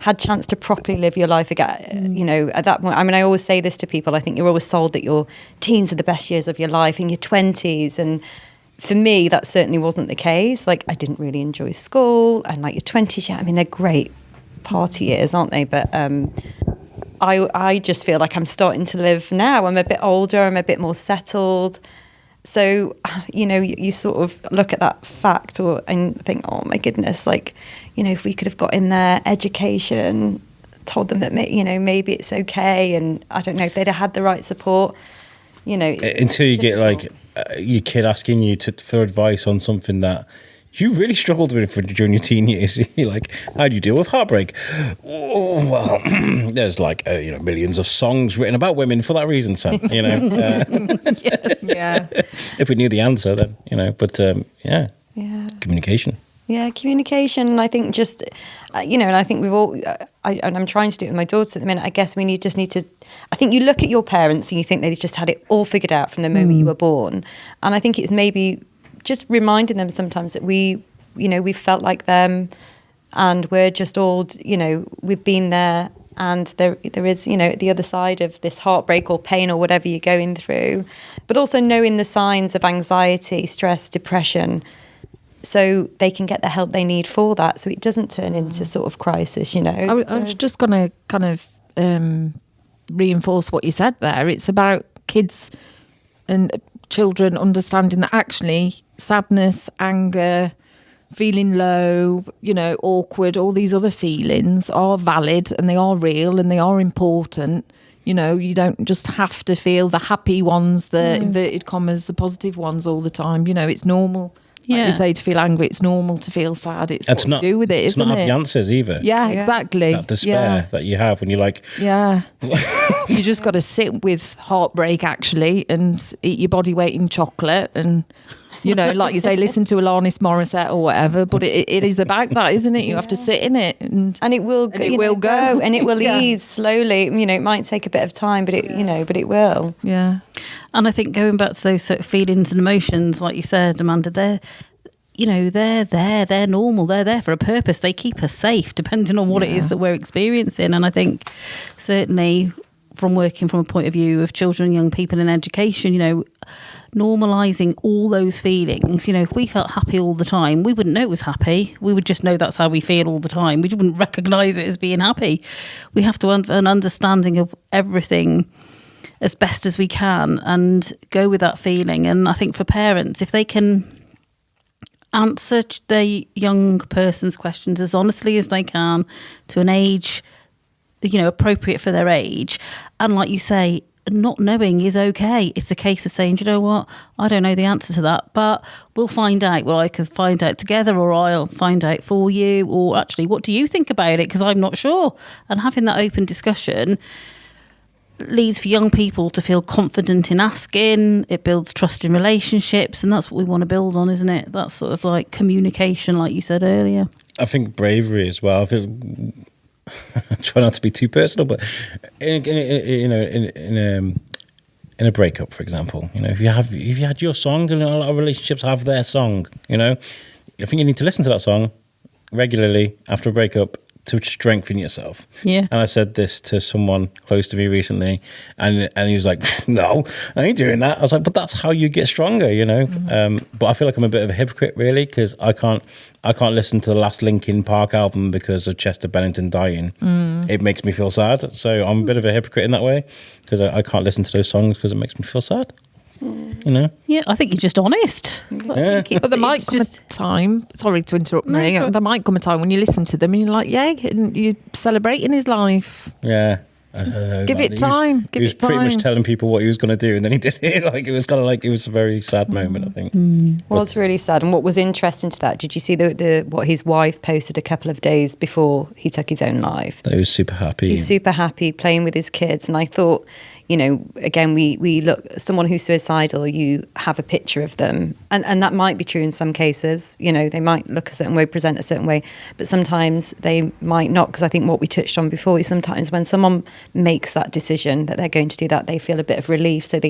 had chance to properly live your life again, at that point. I mean, I always say this to people. I think you're always sold that your teens are the best years of your life, in your 20s. And for me, that certainly wasn't the case. Like, I didn't really enjoy school. And like your 20s, I mean, they're great party years, aren't they? But I just feel like I'm starting to live now. I'm a bit older. I'm a bit more settled. So, you sort of look at that fact and think, oh my goodness, like, if we could have got in there, education, told them that, maybe it's okay. And I don't know if they'd have had the right support, Until you get like your kid asking you for advice on something that you really struggled with during your teen years. You're like, how do you deal with heartbreak? Oh, well, there's like, millions of songs written about women for that reason, son, Yes. Yeah. If we knew the answer, then, Yeah. Communication. Yeah, communication. And I think just, and I think we've all, and I'm trying to do it with my daughters at the minute. I guess we just need to, I think you look at your parents and you think they've just had it all figured out from the moment you were born. And I think it's maybe just reminding them sometimes that we felt like them, and we're just all, we've been there, and there is, at the other side of this heartbreak or pain or whatever you're going through, but also knowing the signs of anxiety, stress, depression, so they can get the help they need for that, so it doesn't turn into sort of crisis, I was just going to kind of reinforce what you said there. It's about kids and children understanding that actually sadness, anger, feeling low, awkward, all these other feelings are valid and they are real and they are important. You don't just have to feel the happy ones, the inverted commas, the positive ones all the time. It's normal Like you say, to feel angry, it's normal to feel sad. It's what not you do with it, to not have the answers either. Yeah, exactly. That despair that you have when you're like, you just got to sit with heartbreak actually, and eat your body weight in chocolate, and like you say, listen to Alanis Morissette or whatever. But it is about that, isn't it? You have to sit in it, and it will go, and it will ease slowly. It might take a bit of time, but it will. Yeah. And I think going back to those sort of feelings and emotions, like you said, Amanda, they're normal. They're there for a purpose. They keep us safe, depending on what it is that we're experiencing. And I think certainly from working from a point of view of children and young people in education, normalising all those feelings. If we felt happy all the time, we wouldn't know it was happy. We would just know that's how we feel all the time. We wouldn't recognise it as being happy. We have to have an understanding of everything as best as we can and go with that feeling. And I think for parents, if they can answer their young person's questions as honestly as they can to an age, appropriate for their age, and like you say, not knowing is okay. It's a case of saying, do you know what, I don't know the answer to that, but we'll find out. Well, I can find out together, or I'll find out for you, or actually, what do you think about it? Because I'm not sure. And having that open discussion leads for young people to feel confident in asking. It builds trust in relationships, and that's what we want to build on, isn't it? That's sort of like communication, like you said earlier. I think bravery as well. I feel, try not to be too personal, but in a breakup, for example, if you had your song, and a lot of relationships have their song, I think you need to listen to that song regularly after a breakup to strengthen yourself. Yeah. And I said this to someone close to me recently, and he was like, no, I ain't doing that. I was like, but that's how you get stronger, But I feel like I'm a bit of a hypocrite, really, because I can't listen to the last Linkin Park album because of Chester Bennington dying. It makes me feel sad. So I'm a bit of a hypocrite in that way, because I can't listen to those songs because it makes me feel sad. Yeah, I think you're just honest. Yeah. But there might come a time, sorry to interrupt, Maree, there might come a time when you listen to them and you're like, and you're celebrating his life. Yeah. Give it time. He was pretty much telling people what he was going to do, and then he did it. Like, it was kind of like, it was a very sad moment, I think. Well, it's really sad. And what was interesting to that, did you see what his wife posted a couple of days before he took his own life? He was super happy. He's super happy playing with his kids. And I thought, again, we look, someone who's suicidal, you have a picture of them. And that might be true in some cases. They might look a certain way, present a certain way, but sometimes they might not. Because I think what we touched on before is sometimes when someone makes that decision that they're going to do that, they feel a bit of relief. So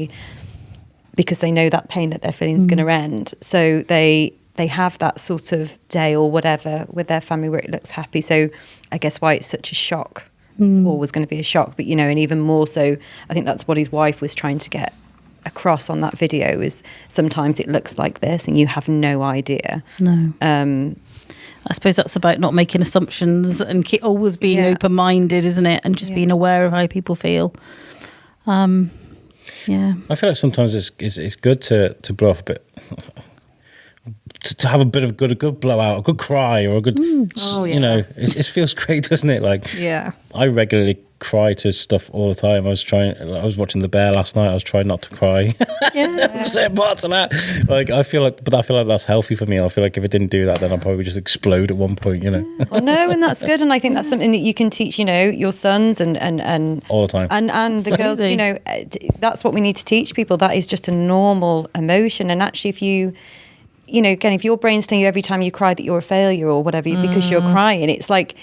because they know that pain that they're feeling is going to end. So they have that sort of day or whatever with their family where it looks happy. So I guess why it's such a shock. It's always going to be a shock, but and even more so, I think that's what his wife was trying to get across on that video, is sometimes it looks like this and you have no idea. No. I suppose that's about not making assumptions and always being open-minded, isn't it? And just being aware of how people feel. I feel like sometimes it's good to blow off a bit. To have a bit of a good blowout, a good cry, or a good, it feels great, doesn't it? Like, I regularly cry to stuff all the time. I was watching The Bear last night. I was trying not to cry. Certain parts of that. Like, I feel like that's healthy for me. I feel like if I didn't do that, then I'd probably just explode at one point. Well, no, and that's good. And I think that's something that you can teach, your sons and all the time, and the girls. That's what we need to teach people. That is just a normal emotion. And actually, if you again, if your brain's telling you every time you cry that you're a failure or whatever because you're crying, it's like,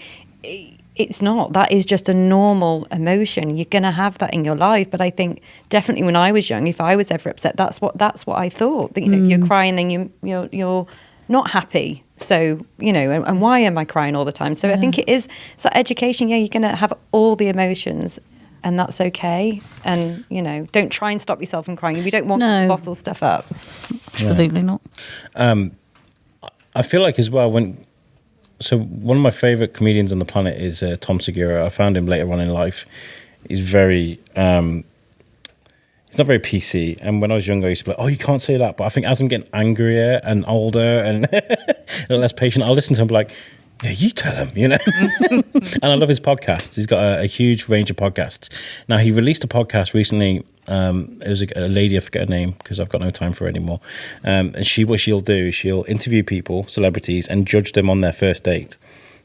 it's not. That is just a normal emotion. You're going to have that in your life. But I think definitely when I was young, if I was ever upset, that's what I thought. That, if you're crying, then you're not happy. So, and why am I crying all the time? So I think it's that education. Yeah, you're going to have all the emotions. And that's okay. And, don't try and stop yourself from crying. If you don't want to bottle stuff up. Absolutely not. I feel like as well, one of my favourite comedians on the planet is Tom Segura. I found him later on in life. He's very, he's not very PC. And when I was younger, I used to be like, oh, you can't say that. But I think as I'm getting angrier and older and less patient, I'll listen to him and be like, Yeah, you tell him, you know. And I love his podcasts. He's got a huge range of podcasts. Now, he released a podcast recently. It was a lady, I forget her name because I've got no time for her anymore. And what she'll do, she'll interview people, celebrities, and judge them on their first date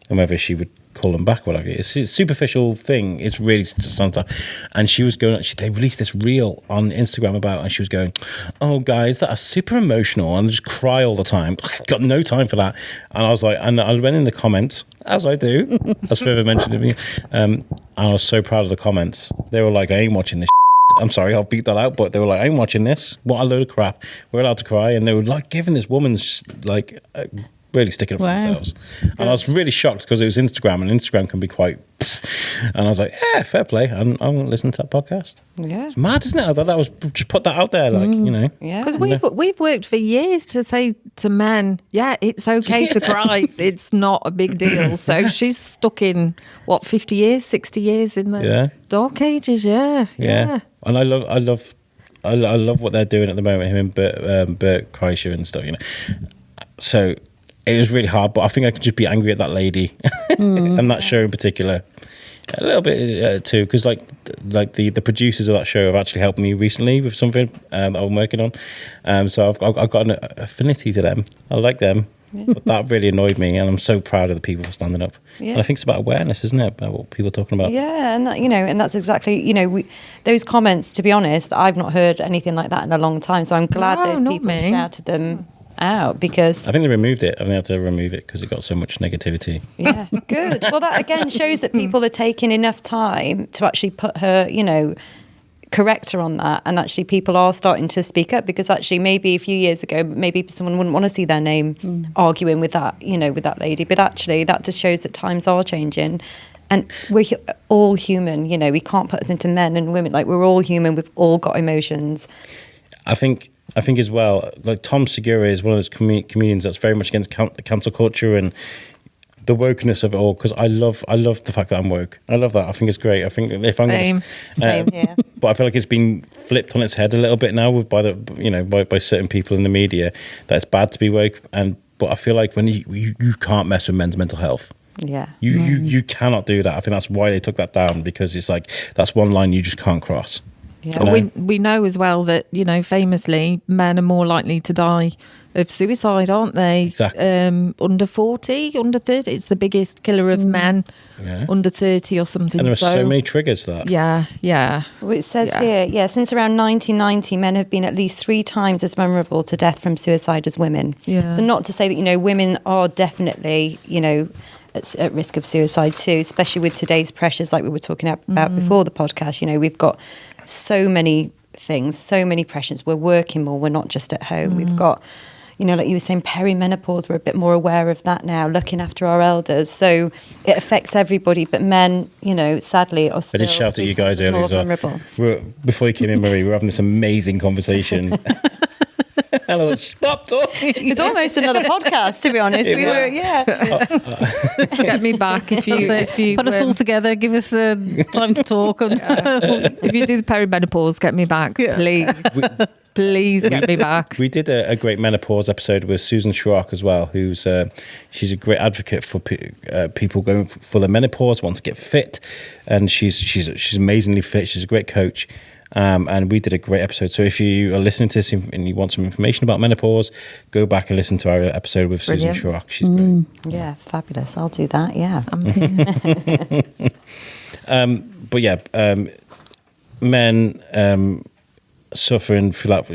and whether she would call them back, whatever. It's a superficial thing. It's really sometimes. And she was going, they released this reel on Instagram about, and she was going, oh, guys, that are super emotional and just cry all the time. Got no time for that. And I was like, and I went in the comments, as I do, as further mentioned to me. And I was so proud of the comments. They were like, I ain't watching this. I'm sorry, I'll beat that out, but they were like, I ain't watching this. What a load of crap. We're allowed to cry. And they were like giving this woman like really sticking up for themselves. And I was really shocked because it was Instagram, and Instagram can be quite... And I was like, yeah, fair play. I won't listen to that podcast. Yeah. It's mad, isn't it? I thought that was... Just put that out there, like, you know. Yeah. Because we've worked for years to say to men, yeah, it's okay to cry. It's not a big deal. So she's stuck in, 50 years, 60 years in the dark ages, yeah. And I love what they're doing at the moment, him and Bert Kreischer and stuff, you know. So... It was really hard, but I think I could just be angry at that lady and that show in particular. A little bit too, because like the producers of that show have actually helped me recently with something that I'm working on. So I've got an affinity to them. I like them, but that really annoyed me, and I'm so proud of the people for standing up. Yeah. And I think it's about awareness, isn't it? About what people are talking about. Yeah, and that, and that's exactly those comments. To be honest, I've not heard anything like that in a long time. So I'm glad those people shouted them out, because I think they removed it. I think they had to remove it because it got so much negativity. Yeah, good. Well, that again shows that people are taking enough time to actually put her, correct her on that, and actually people are starting to speak up, because actually maybe a few years ago maybe someone wouldn't want to see their name arguing with that, with that lady, but actually that just shows that times are changing. And we're all human, we can't put us into men and women. Like, we're all human, we've all got emotions. I think as well, like Tom Segura is one of those comedians that's very much against cancel culture and the wokeness of it all, because I love the fact that I'm woke. I love that. I think it's great. I think if I'm Same here. But I feel like it's been flipped on its head a little bit now by certain people in the media, that it's bad to be woke. But I feel like when you can't mess with men's mental health. Yeah. You cannot do that. I think that's why they took that down, because it's like that's one line you just can't cross. Yeah. We know as well that, famously, men are more likely to die of suicide, aren't they? Exactly. Under 40, under 30. It's the biggest killer of men under 30 or something. And there are so many triggers to that. Yeah. Well, it says here, since around 1990, men have been at least 3 times as vulnerable to death from suicide as women. Yeah. So not to say that, women are definitely, at risk of suicide too, especially with today's pressures, like we were talking about before the podcast. We've got so many things, so many pressures. We're working more, we're not just at home. We've got, like you were saying, perimenopause, we're a bit more aware of that now, looking after our elders. So it affects everybody, but men, sadly, are still... I did shout at you guys earlier as well. Before you came in, Maree, we were having this amazing conversation. And I was, stop talking. It's almost another podcast, to be honest. Get me back if you put us all together. Give us time to talk. If you do the perimenopause, get me back, please. Please get me back. We did a great menopause episode with Susan Schrock as well, who's she's a great advocate for people going for the menopause, wants to get fit, and she's amazingly fit. She's a great coach. And we did a great episode. So if you are listening to this and you want some information about menopause, go back and listen to our episode with Susan Schrock. She's great. Yeah, fabulous. I'll do that. Yeah. Men suffering for that.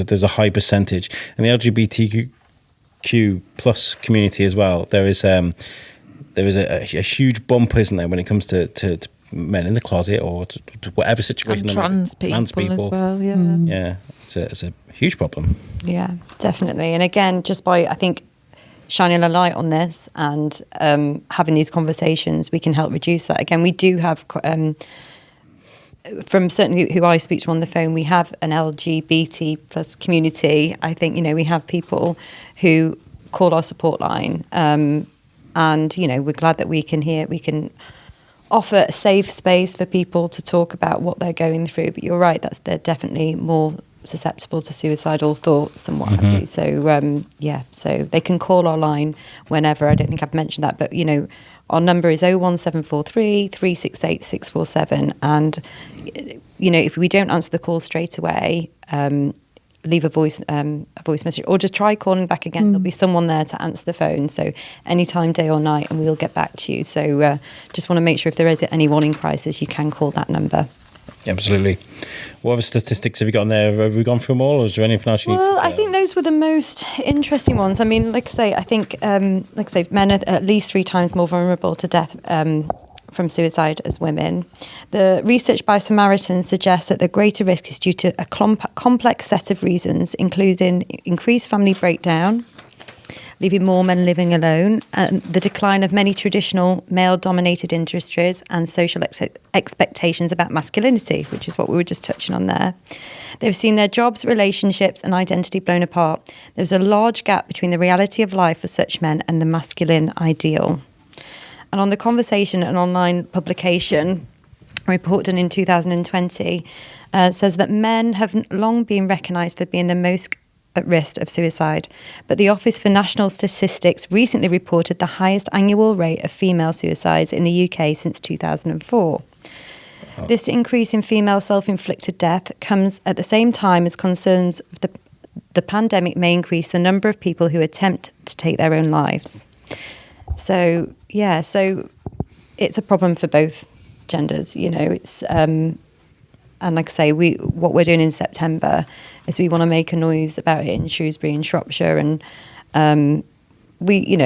There's a high percentage, and the LGBTQ plus community as well. There is a huge bump, isn't there, when it comes to men in the closet or to whatever situation. And trans people as well, Yeah, it's a huge problem. Yeah, definitely. And again, just by, I think, shining a light on this and having these conversations, we can help reduce that. Again, we do have, from certainly who I speak to on the phone, we have an LGBT plus community. I think, we have people who call our support line. And, we're glad that we can offer a safe space for people to talk about what they're going through. But you're right, they're definitely more susceptible to suicidal thoughts and what have you. So so they can call our line whenever. I don't think I've mentioned that, but our number is 01743 368 647, and if we don't answer the call straight away, leave a voice message, or just try calling back again. There'll be someone there to answer the phone, so anytime, day or night, and we'll get back to you. So just want to make sure if there is any warning crisis, you can call that number. Absolutely. What other statistics have you got on there? Have we gone through them all, or is there anything else you need to... Well, I think those were the most interesting ones. I mean, like I say, I think, men are at least 3 times more vulnerable to death from suicide as women. The research by Samaritans suggests that the greater risk is due to a complex set of reasons, including increased family breakdown, leaving more men living alone, and the decline of many traditional male-dominated industries and social expectations about masculinity, which is what we were just touching on there. They've seen their jobs, relationships and identity blown apart. There's a large gap between the reality of life for such men and the masculine ideal. And on The Conversation, an online publication, a report done in 2020, says that men have long been recognised for being the most at risk of suicide, but the Office for National Statistics recently reported the highest annual rate of female suicides in the UK since 2004. Oh. This increase in female self-inflicted death comes at the same time as concerns of the pandemic may increase the number of people who attempt to take their own lives. So it's a problem for both genders. It's and like I say, what we're doing in September is we want to make a noise about it in Shrewsbury and Shropshire, and we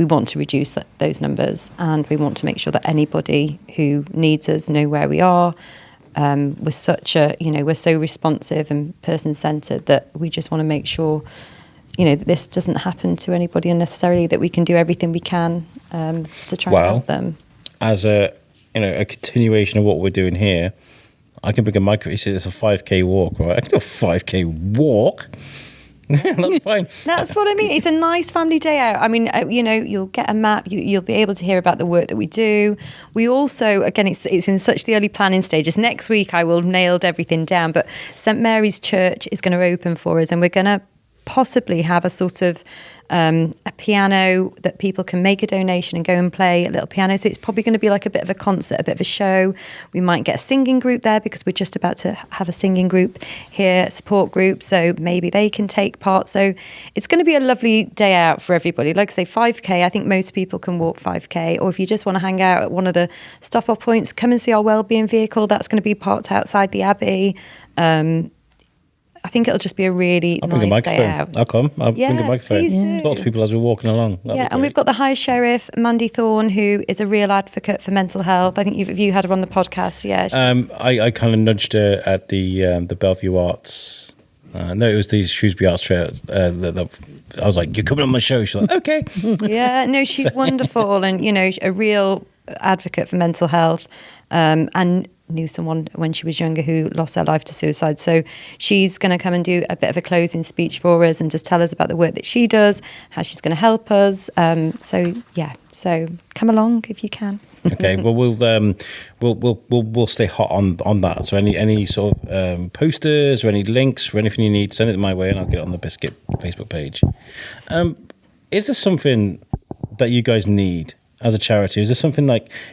want to reduce those numbers, and we want to make sure that anybody who needs us know where we are. We're so responsive and person-centred that we just want to make sure, that this doesn't happen to anybody unnecessarily, that we can do everything we can to try and help them. As a continuation of what we're doing here, I can bring a microphone. You see, it's a 5K walk, right? I can do a 5K walk. That's fine. That's what I mean. It's a nice family day out. I mean, you'll get a map. You'll be able to hear about the work that we do. We also, again, it's in such the early planning stages. Next week, I will have nailed everything down. But St Mary's Church is going to open for us, and we're going to possibly have a sort of a piano that people can make a donation and go and play a little piano. So it's probably going to be like a bit of a concert, a bit of a show. We might get a singing group there because we're just about to have a singing group here, a support group. So maybe they can take part. So it's going to be a lovely day out for everybody. Like I say, 5K, I think most people can walk 5K. Or if you just want to hang out at one of the stop-off points, come and see our wellbeing vehicle. That's going to be parked outside the Abbey. I think it'll just be a really nice day out. I'll come. I'll bring a microphone. Please do. Talk to people as we're walking along. And we've got the High Sheriff, Mandy Thorne, who is a real advocate for mental health. I think you had her on the podcast. Yeah. I kind of nudged her at the Bellevue Arts. No, it was the Shrewsbury Arts Trail. I was like, "You're coming on my show." She's like, "Okay." Yeah. No, she's wonderful, and a real advocate for mental health, and knew someone when she was younger who lost their life to suicide. So she's going to come and do a bit of a closing speech for us and just tell us about the work that she does, how she's going to help us. So come along if you can. Okay. Well, we'll stay hot on that. So any sort of posters or any links or anything you need, send it my way and I'll get it on the Biscuit Facebook page. Is there something that you guys need as a charity? Is there something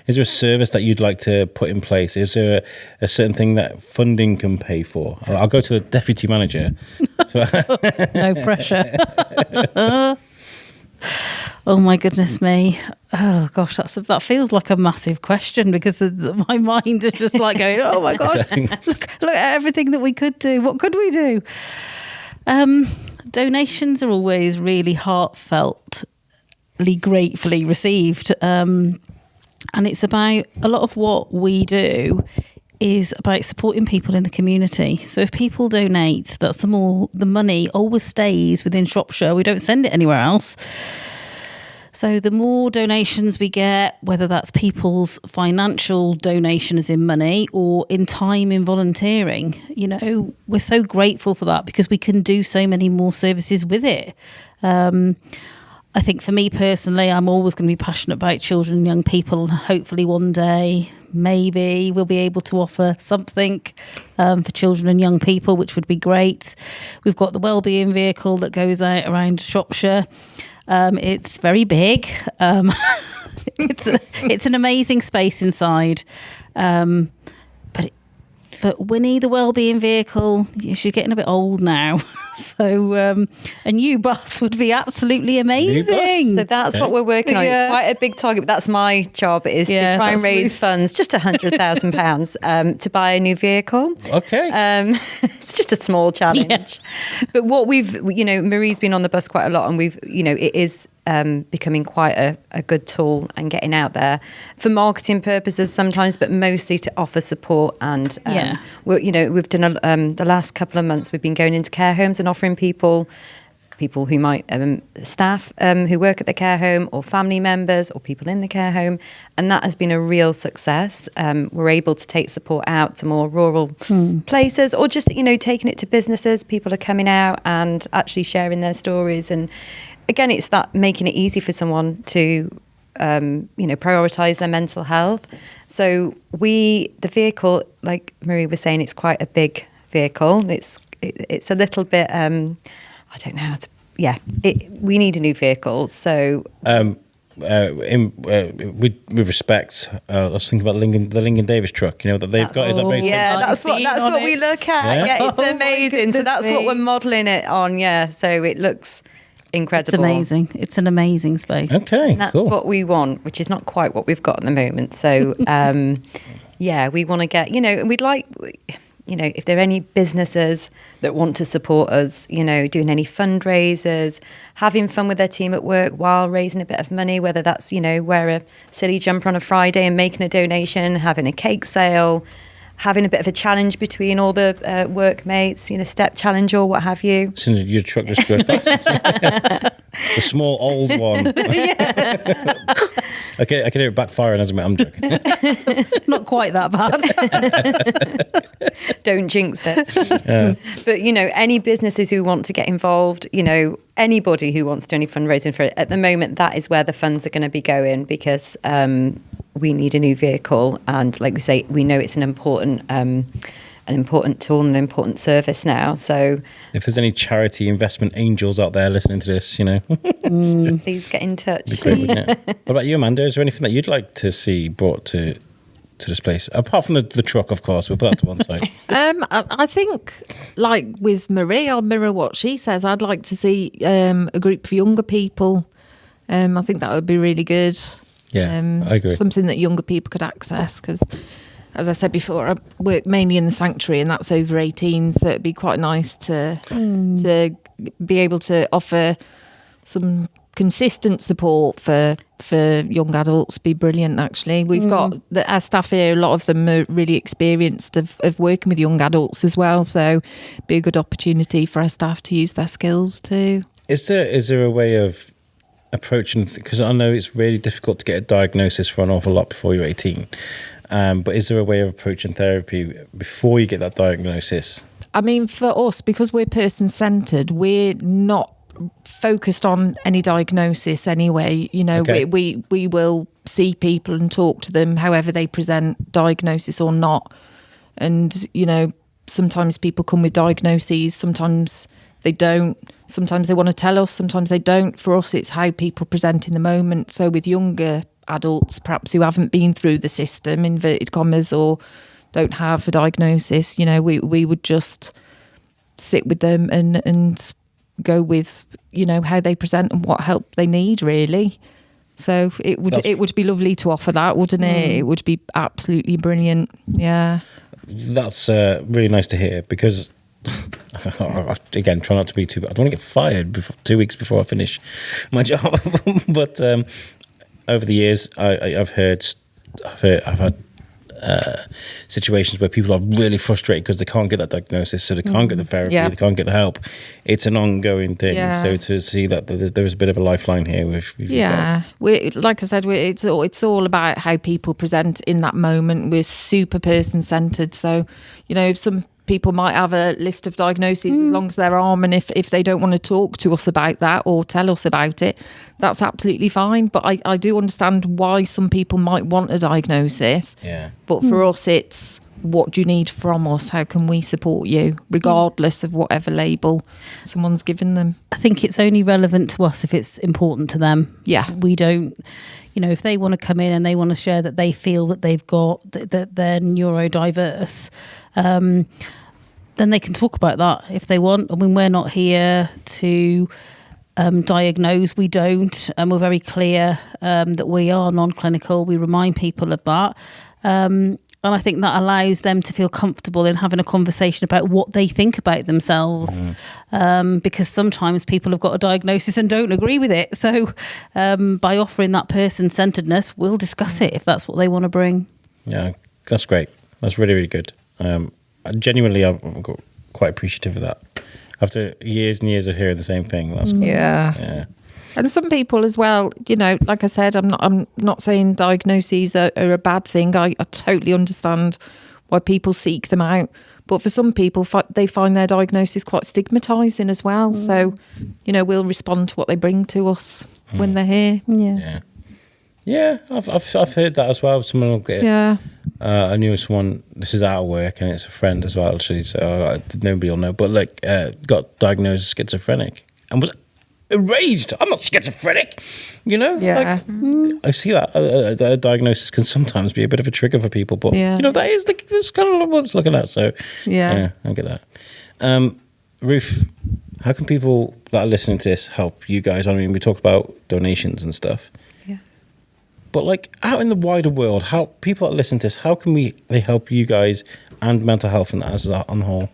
is there a service that you'd like to put in place? Is there a certain thing that funding can pay for? I'll go to the deputy manager. No pressure. Oh my goodness me. Oh gosh, that feels like a massive question because my mind is just like going, oh my God, look at everything that we could do. What could we do? Donations are always really heartfelt, gratefully received, and it's about a lot of what we do is about supporting people in the community. So if people donate, that's the money always stays within Shropshire. We don't send it anywhere else. So the more donations we get, whether that's people's financial donation as in money or in time in volunteering, we're so grateful for that because we can do so many more services with it. I think for me personally, I'm always going to be passionate about children and young people, and hopefully one day maybe we'll be able to offer something for children and young people, which would be great. We've got the wellbeing vehicle that goes out around Shropshire. It's very big. It's an amazing space inside. But Winnie, the wellbeing vehicle, she's getting a bit old now. So a new bus would be absolutely amazing. So that's what we're working on. It's quite a big target, but that's my job, is to try and raise funds, just £100,000 to buy a new vehicle. Okay. It's just a small challenge. Yeah. But what Maree's been on the bus quite a lot, and it is becoming quite a good tool and getting out there for marketing purposes sometimes, but mostly to offer support. And we've done the last couple of months, we've been going into care homes and offering people who might staff who work at the care home, or family members, or people in the care home, and that has been a real success. We're able to take support out to more rural places, or just taking it to businesses. People are coming out and actually sharing their stories, and again, it's that making it easy for someone to prioritise their mental health. So the vehicle, like Maree was saying, it's quite a big vehicle. It's a little bit I don't know how to. Yeah, we need a new vehicle. So, with respect, let's think about the Lincoln Davis truck. That they've got. Is that very that's what we look at. Yeah, it's amazing. So that's what we're modelling it on. Yeah, so it looks incredible. It's amazing. It's an amazing space. Okay, and that's what we want, which is not quite what we've got at the moment. So, we want to get. We'd like. If there are any businesses that want to support us, doing any fundraisers, having fun with their team at work while raising a bit of money, whether that's, wear a silly jumper on a Friday and making a donation, having a cake sale, having a bit of a challenge between all the workmates, step challenge or what have you. So your truck just goes back. The small old one. Yes. Okay, I can hear it backfiring as I'm joking. Not quite that bad. Don't jinx it. Yeah. But, any businesses who want to get involved, anybody who wants to do any fundraising for it, at the moment, that is where the funds are going to be going, because we need a new vehicle. And like we say, we know it's an important tool and an important service now. So if there's any charity investment angels out there listening to this, please get in touch. Great, what about you, Amanda? Is there anything that you'd like to see brought to this place, apart from the truck? Of course, we'll put that to one side. I think, like with Maree, I'll mirror what she says. I'd like to see a group of younger people. I think that would be really good. Yeah, I agree. Something that younger people could access, because, as I said before, I work mainly in the sanctuary, and that's over 18, so it'd be quite nice to be able to offer some consistent support for young adults. Be brilliant, actually. We've got our staff here, a lot of them are really experienced of working with young adults as well, so it'd be a good opportunity for our staff to use their skills too. Is there a way of approaching, because I know it's really difficult to get a diagnosis for an awful lot before you're 18, but is there a way of approaching therapy before you get that diagnosis? I mean, for us, because we're person-centred, we're not focused on any diagnosis anyway. Okay. We will see people and talk to them however they present, diagnosis or not. And, sometimes people come with diagnoses, sometimes they don't. Sometimes they want to tell us, sometimes they don't. For us, it's how people present in the moment. So with younger adults, perhaps who haven't been through the system, inverted commas, or don't have a diagnosis, we would just sit with them and go with, how they present and what help they need, really. So it would be lovely to offer that, wouldn't it? It would be absolutely brilliant. Yeah. That's really nice to hear, because again, try not to be too bad. I don't want to get fired 2 weeks before I finish my job. But over the years, I've had situations where people are really frustrated because they can't get that diagnosis, so they can't get the therapy, they can't get the help. It's an ongoing thing. Yeah. So to see that there is a bit of a lifeline here with like I said, it's all about how people present in that moment. We're super person-centred, so some people might have a list of diagnoses as long as they're arm, and if they don't want to talk to us about that or tell us about it, that's absolutely fine. But I do understand why some people might want a diagnosis. Yeah. But for us, it's, what do you need from us? How can we support you, regardless of whatever label someone's given them? I think it's only relevant to us if it's important to them. Yeah. We don't, if they want to come in and they want to share that they feel that they've got, that they're neurodiverse, then they can talk about that if they want. I mean, we're not here to diagnose. We don't. And we're very clear that we are non-clinical. We remind people of that. And I think that allows them to feel comfortable in having a conversation about what they think about themselves. Because sometimes people have got a diagnosis and don't agree with it. So by offering that person-centeredness, we'll discuss it if that's what they want to bring. Yeah, that's great. That's really, really good. Genuinely, I'm quite appreciative of that. After years and years of hearing the same thing, that's quite, yeah. And some people as well, like I said, I'm not saying diagnoses are a bad thing. I totally understand why people seek them out. But for some people, they find their diagnosis quite stigmatising as well. So, we'll respond to what they bring to us when they're here. Yeah, I've heard that as well. Someone will get. Yeah. I knew someone. This is out of work, and it's a friend as well. Actually, so nobody will know. But got diagnosed as schizophrenic and was enraged. I'm not schizophrenic, Yeah. I see that a diagnosis can sometimes be a bit of a trigger for people, but that is that's kind of what it's looking at. So yeah, I get that. Ruth, how can people that are listening to this help you guys? I mean, we talked about donations and stuff. But out in the wider world, how people that listen to this, how can they help you guys and mental health and as on the whole?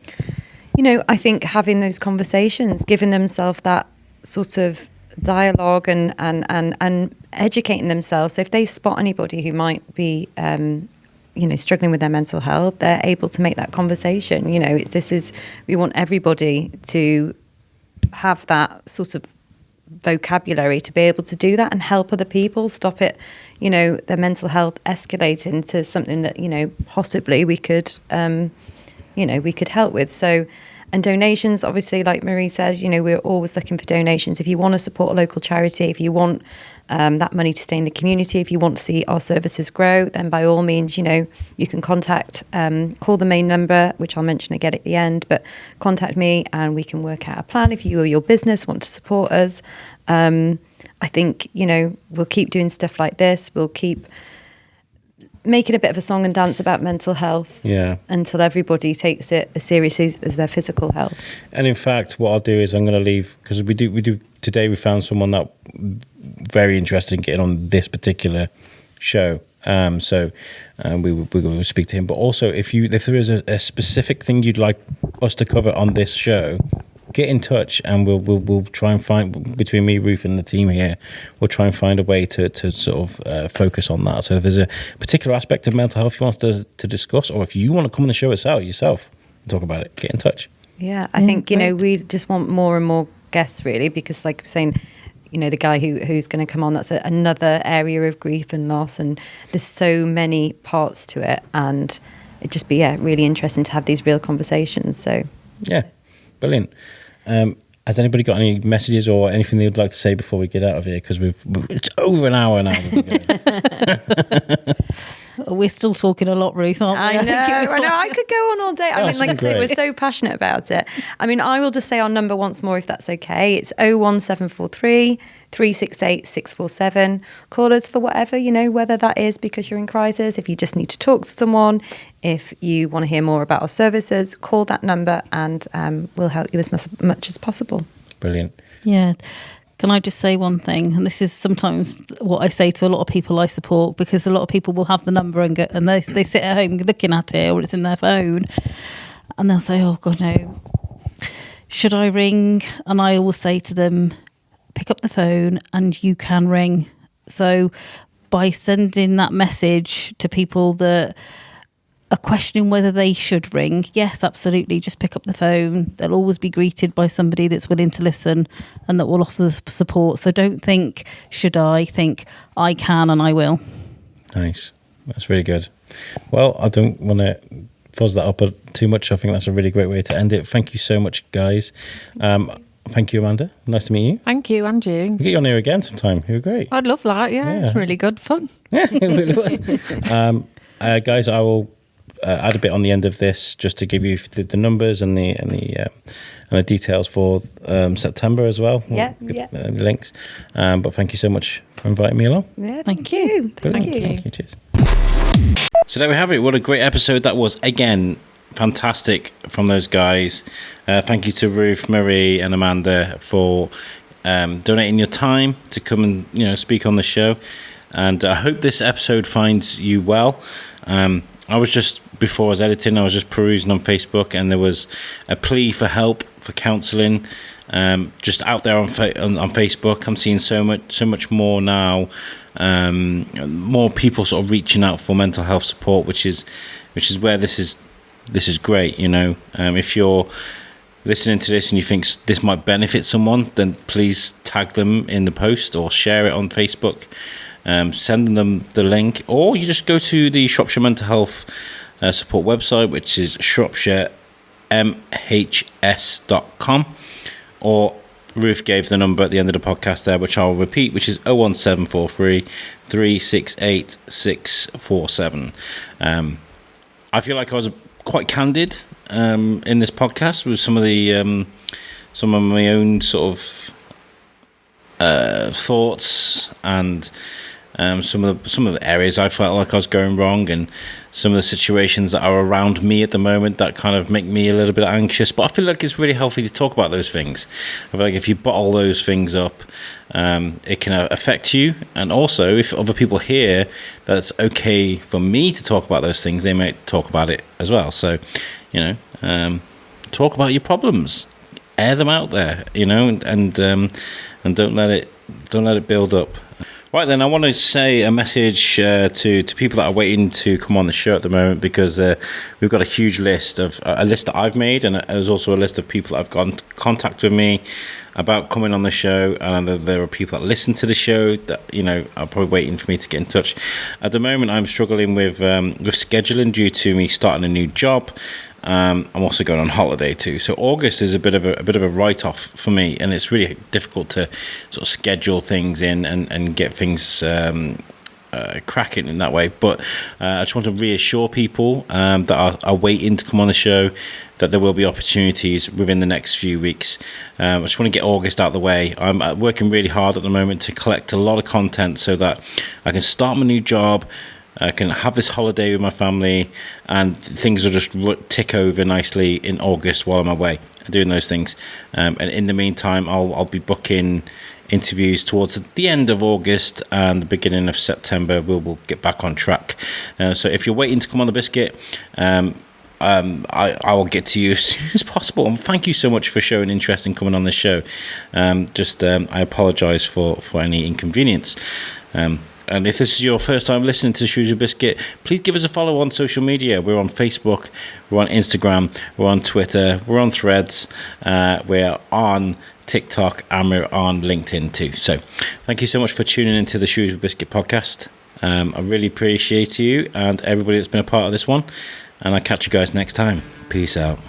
I think having those conversations, giving themselves that sort of dialogue and educating themselves. So if they spot anybody who might be, struggling with their mental health, they're able to make that conversation. We want everybody to have that sort of vocabulary to be able to do that and help other people, stop it, their mental health escalate into something that, possibly we could help with. So, and donations, obviously, like Maree says, we're always looking for donations. If you want to support a local charity, if you want that money to stay in the community, if you want to see our services grow, then by all means, you can contact, call the main number, which I'll mention again at the end, but contact me and we can work out a plan if you or your business want to support us. I think, we'll keep doing stuff like this. We'll keep making a bit of a song and dance about mental health until everybody takes it as seriously as their physical health. And in fact, what I'll do is I'm going to leave, because we do today we found someone that very interested in getting on this particular show. So we will speak to him. But also, if there is a specific thing you'd like us to cover on this show, get in touch and we'll try and find, between me, Ruth, and the team here, we'll try and find a way to sort of focus on that. So if there's a particular aspect of mental health you want us to discuss, or if you want to come on the show yourself and talk about it, get in touch. Yeah, I think, we just want more and more guests, really, because like I'm saying, the guy who's going to come on, that's another area of grief and loss, and there's so many parts to it, and it'd just be really interesting to have these real conversations. So yeah, brilliant. Has anybody got any messages or anything they would like to say before we get out of here? Because it's over an hour now. We're still talking a lot, Ruth, aren't we? I know. I could go on all day. I mean, like I say, we're so passionate about it. I mean, I will just say our number once more, if that's okay. It's 01743 368 647. Call us for whatever, whether that is because you're in crisis, if you just need to talk to someone, if you want to hear more about our services, call that number and we'll help you as much as possible. Brilliant. Yeah. Can I just say one thing? And this is sometimes what I say to a lot of people I support, because a lot of people will have the number and they sit at home looking at it, or it's in their phone, and they'll say, oh God, no, should I ring? And I always say to them, pick up the phone and you can ring. So by sending that message to people that are questioning whether they should ring, yes, absolutely, just pick up the phone. They'll always be greeted by somebody that's willing to listen and that will offer the support. So don't think, should I? Think, I can and I will. Nice. That's really good. Well, I don't want to fuzz that up too much. I think that's a really great way to end it. Thank you so much, guys. Thank you, Amanda. Nice to meet you. Thank you, and you. We'll get you on here again sometime. You were great. I'd love that. Yeah, it's really good fun. Yeah, it really was. Guys, I will add a bit on the end of this just to give you the numbers and the details for September as well. Yeah, the links. But thank you so much for inviting me along. Yeah, Thank you. Brilliant. Thank you. Cheers. So there we have it. What a great episode that was. Again, fantastic from those guys. Thank you to Ruth, Maree and Amanda for donating your time to come and speak on the show. And I hope this episode finds you well. I was just, before I was editing, I was just perusing on Facebook, and there was a plea for help, for counselling, just out there on Facebook. I'm seeing so much more now, more people sort of reaching out for mental health support, which is where this is great. If you're listening to this and you think this might benefit someone, then please tag them in the post or share it on Facebook. Send them the link, or you just go to the Shropshire Mental Health Support website, which is Shropshire MHS.com, or Ruth gave the number at the end of the podcast there, which I'll repeat, which is 01743 368 647. I feel like I was quite candid in this podcast with some of my own sort of thoughts and some of the areas I felt like I was going wrong, and some of the situations that are around me at the moment that kind of make me a little bit anxious. But I feel like it's really healthy to talk about those things. I feel like if you bottle those things up, it can affect you. And also, if other people hear that it's okay for me to talk about those things, they might talk about it as well. So, talk about your problems, air them out there, and don't let it build up. Right then, I want to say a message to people that are waiting to come on the show at the moment, because we've got a huge list of a list that I've made, and there's also a list of people that have got in contact with me about coming on the show, and there are people that listen to the show that are probably waiting for me to get in touch. At the moment, I'm struggling with scheduling due to me starting a new job. I'm also going on holiday too, so August is a bit of a write-off for me, and it's really difficult to sort of schedule things in and get things cracking in that way. But I just want to reassure people that are waiting to come on the show that there will be opportunities within the next few weeks. I just want to get August out of the way. I'm working really hard at the moment to collect a lot of content so that I can start my new job, I can have this holiday with my family, and things will just tick over nicely in August while I'm away doing those things. And in the meantime, I'll be booking interviews towards the end of August and the beginning of September. We'll get back on track. So if you're waiting to come on the biscuit, I will get to you as soon as possible. And thank you so much for showing interest in coming on this show. I apologise for any inconvenience. And if this is your first time listening to Shrewsbury Biscuit, please give us a follow on social media. We're on Facebook, we're on Instagram, we're on Twitter, we're on Threads, we're on TikTok, and we're on LinkedIn too. So thank you so much for tuning into the Shrewsbury Biscuit podcast. I really appreciate you and everybody that's been a part of this one. And I'll catch you guys next time. Peace out.